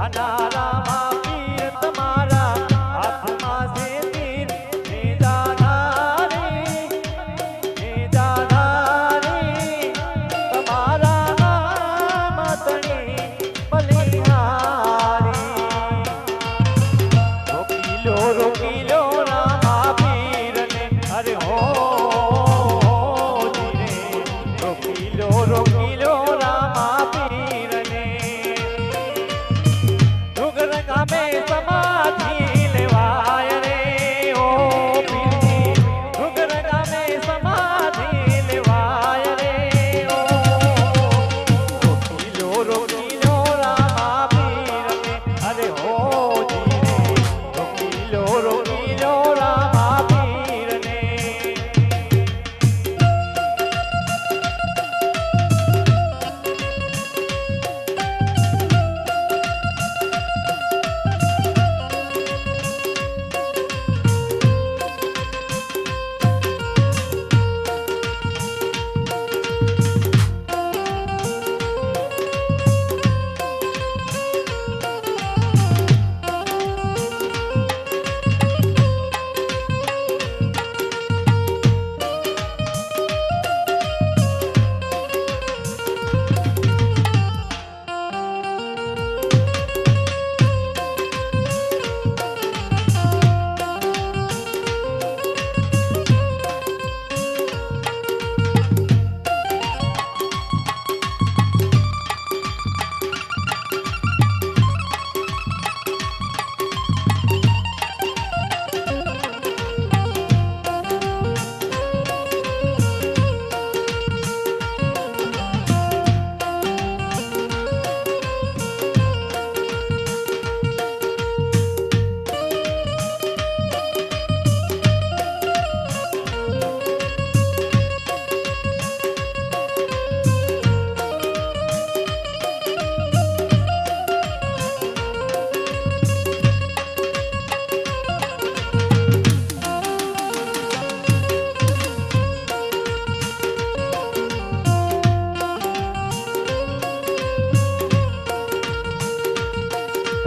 જાનારામાં પીર તમારા હાથમાં છે તીર હે જાનારી તમારા નામ તણી બલિહારી રોકીલો રામા પીરને અરે હો જીરે રોકીલો રામા પીરને ડુંગર ગામે સમાધિ લેવાય રે ઓ પીરજી ડુંગર ગામે સમાધિ લેવાય રે ઓ રોકીલો રામા પીરને અરે હો જીરે રોકીલો રામા પીરને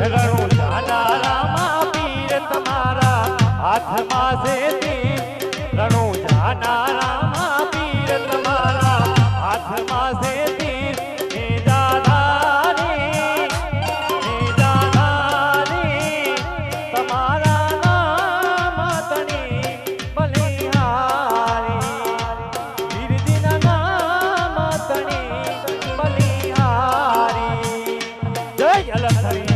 રણુ જાનારામાં પીર તમારા હાથમાં છે તીર રણુ જાનારામાં પીર તમારા હાથમાં છે તીર હે જાનારી તમારા નામ તણી બલિહારી વીરજીના નામ તણી બલિહારી જય અલખરી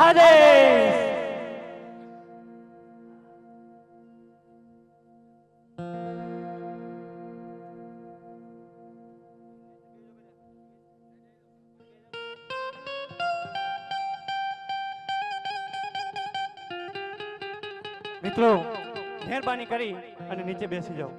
આદેશ મિત્રો મહેરબાની કરી અને નીચે બેસી જાઓ.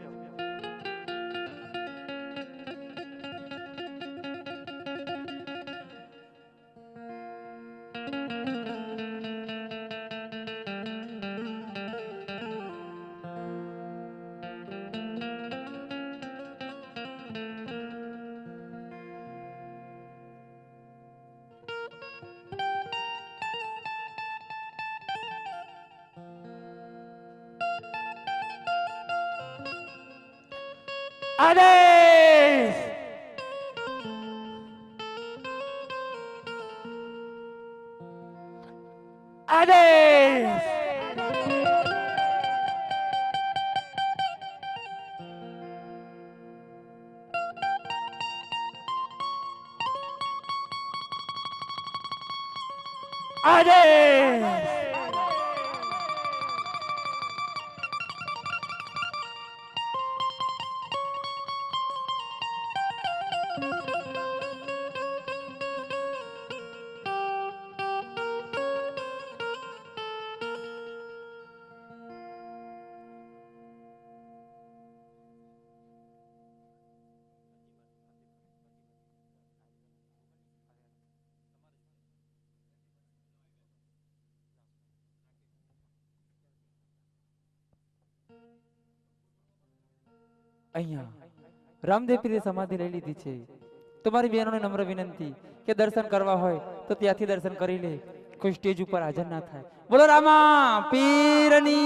આદેશ આદેશ આદેશ અહીંયા રામદેવ પીરે સમાધિ લઈ લીધી છે. તમારી બહેનોને નમ્ર વિનંતી કે દર્શન કરવા હોય તો ત્યાંથી દર્શન કરી લે, કોઈ સ્ટેજ ઉપર હાજર ના થાય. બોલો રામા પીરની.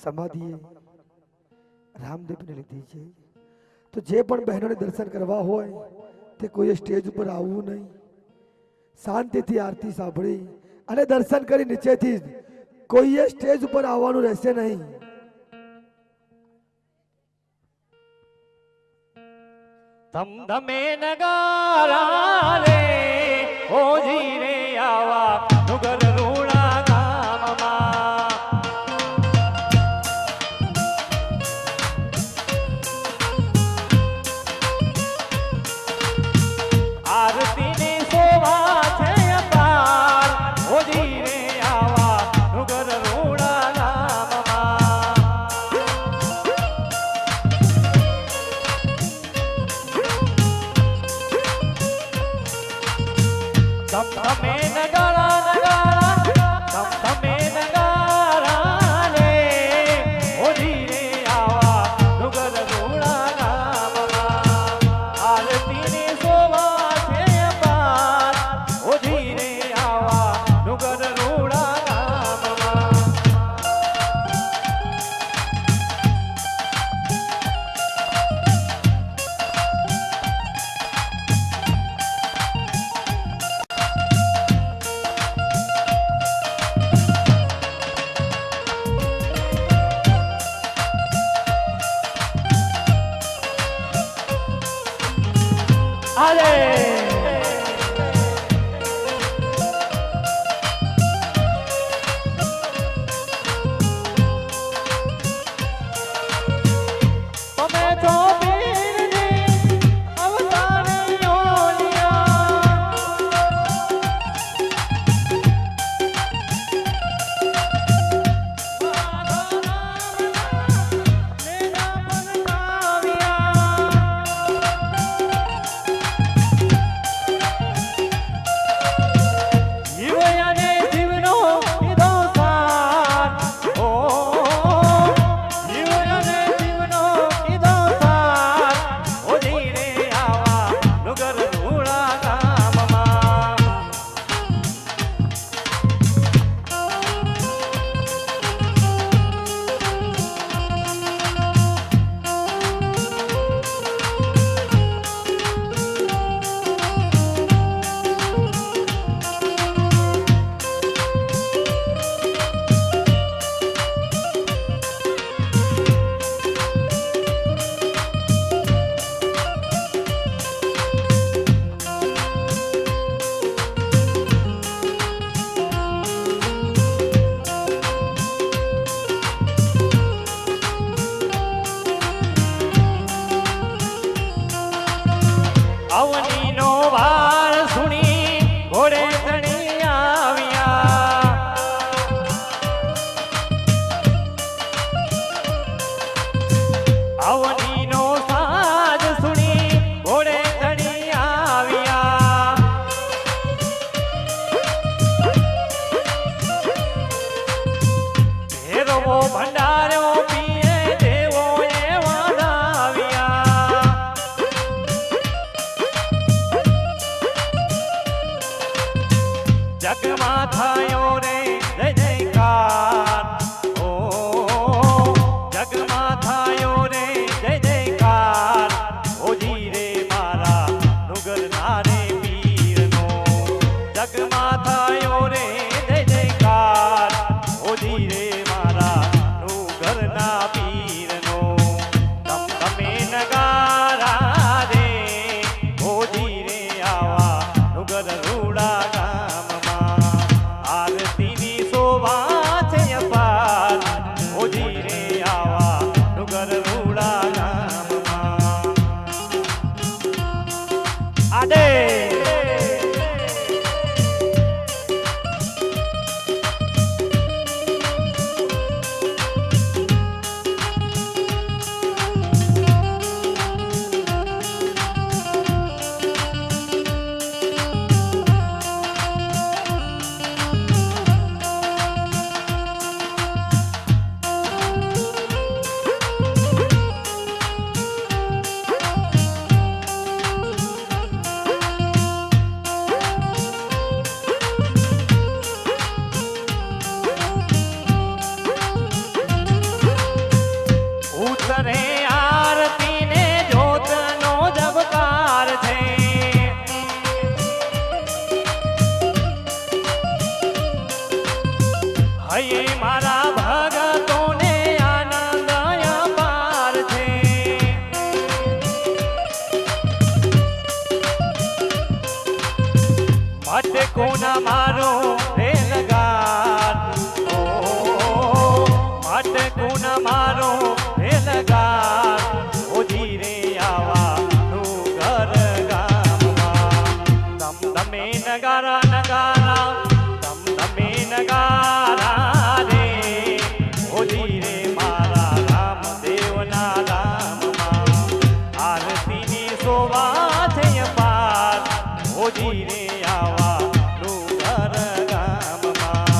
સમાધિએ રામદેવને લીધી છે, તો જે પણ બહેનોને દર્શન કરવા હોય તે કોઈ સ્ટેજ ઉપર આવવું નહીં, શાંતિથી આરતી સાંભળી અને દર્શન કરી નીચેથી કોઈએ સ્ટેજ ઉપર આવવાનું રહેશે નહીં. ધમધમે નગારા રે ઓજી રે આવા ડુંગર રૂણા ગામમાં આરતીની શોભા છે અપાર ઓજી રે આવા ડુંગર રૂણા ગામમાં ધમધમે નગારા નગારા ધમધમે નગારા રે ઓજી રે આવા ડુંગર રૂણા ગામમાં આરતીની શોભા છે અપાર ઓજી રે આવા ડુંગર રૂણા ગામમાં જગમાં થયો રે જય જયકાર ઓ જગમાં થયો રે જય જયકાર ઓજી રે મારા નુગરના રે પીરનો જગમાં થયો રે જય જયકાર ઓજી રે મારા નુગરના પીરનો તમે નગારા રે ઓજી રે આવા નુગર રૂડા ગામમાં આરતીની શોભા છે અપાર ઓજી રે આવા નુગર રૂડા ગામમાં આડે ઉતરે આરતી ને જ્યોતનો ઝબકાર છે હૈયે મારા ભગતોને આનંદ અપાર છે મટકો ના મારો રે લગાર ઓ મટકો ના મારો રે લગાર ઓજી રે આવા નુગર ગામમાં તમે નગારા નગારા તમે નગારા રે ઓજી રે મારા રામદેવના રામમાં આરતીની શોભા છે અપાર ઓજી રે આવા નુગર ગામમાં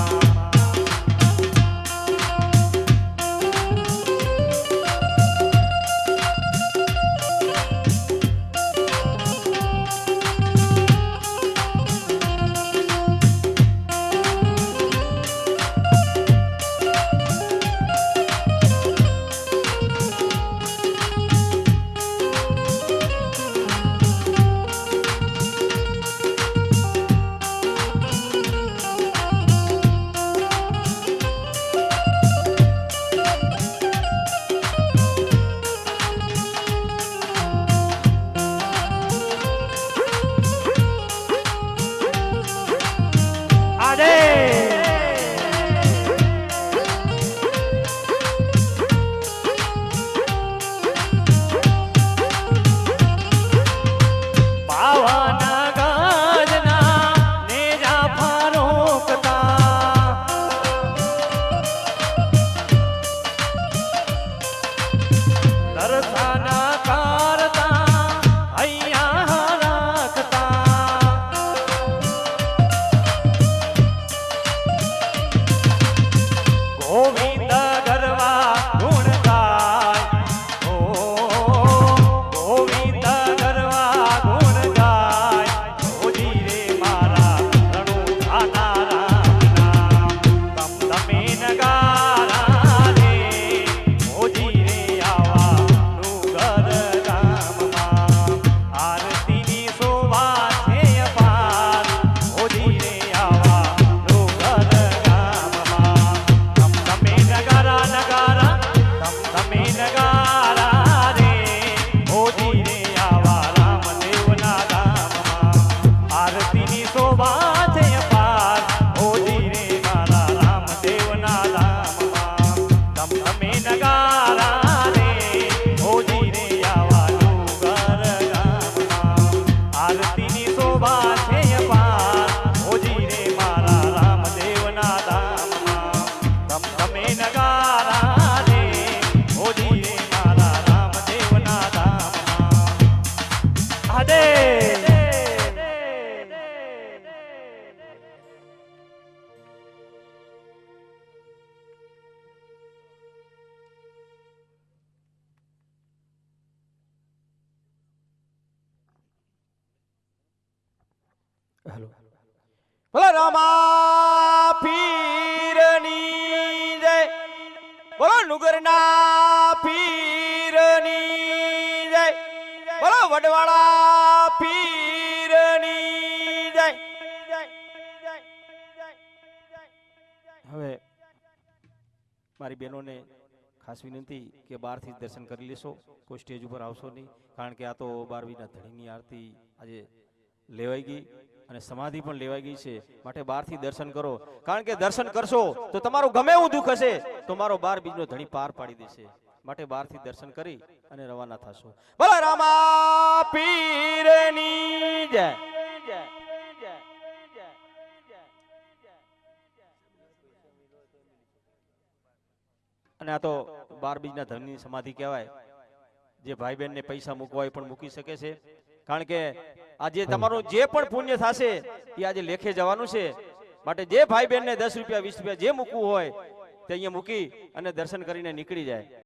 પાવન ગજના નેજા ફારોકતા દર્શન કરતા અહીંયા રાખતા ગોવિંદ ગરવા ગુણ ગાય ઓ ગોવિંદ ગરવા ગુણ ગાય ઓજી રે મારા રણુ ધાના રામના તમે નગારા રે ઓજી રે આવા નુગર ગામમાં આરતીની શોભા છે અપાર ઓજી રે આવા નુગર ગામમાં તમે નગારા નગારા તમે નગારા રે ઓજી રે આવા રામદેવના ગામમાં આરતીની શોભા છે અપાર ઓજી રે મારા રામદેવના ગામમાં તમે નગારા રે ઓજી રે આવા નુગર ગામમાં આરતીની શોભા છે અપાર ઓજી રે મારા રામદેવના ગામમાં તમે નગારા રે ઓજી રે મારા રામદેવના ગામમાં આદે હેલો બોલો રામા પીરની જય, બોલો નુગરના પીરની જય, બોલો વડવાળા પીરની જય. હવે મારી બહેનોને ખાસ વિનંતી કે બહારથી જ દર્શન કરી લેશો, કોઈ સ્ટેજ ઉપર આવશો નહીં, કારણ કે આ તો 12મીના ધણીની આરતી આજે લેવાઈ ગઈ અને સમાધિ પણ લેવાઈ ગઈ છે, માટે બહારથી દર્શન કરો, કારણ કે દર્શન કરશો તો તમારું ગમે એવું દુઃખ હશે તો મારો 12 બીજનો ધણી પાર પાડી દેશે, માટે બહારથી દર્શન કરી અને રવાના થશો. બોલો રામા પીરની જય. અને આ તો 12 બીજના ધનની સમાધિ કહેવાય. જે ભાઈ બહેનને પૈસા મૂકવા હોય પણ મૂકી શકે છે, કારણ કે આજે તમારું જે પણ પુણ્ય થશે એ આજે લેખે જવાનું છે, માટે જે ભાઈ બહેનને 10 રૂપિયા 20 રૂપિયા જે મૂકવું હોય તે અહીંયા મૂકી અને દર્શન કરીને નીકળી જાય.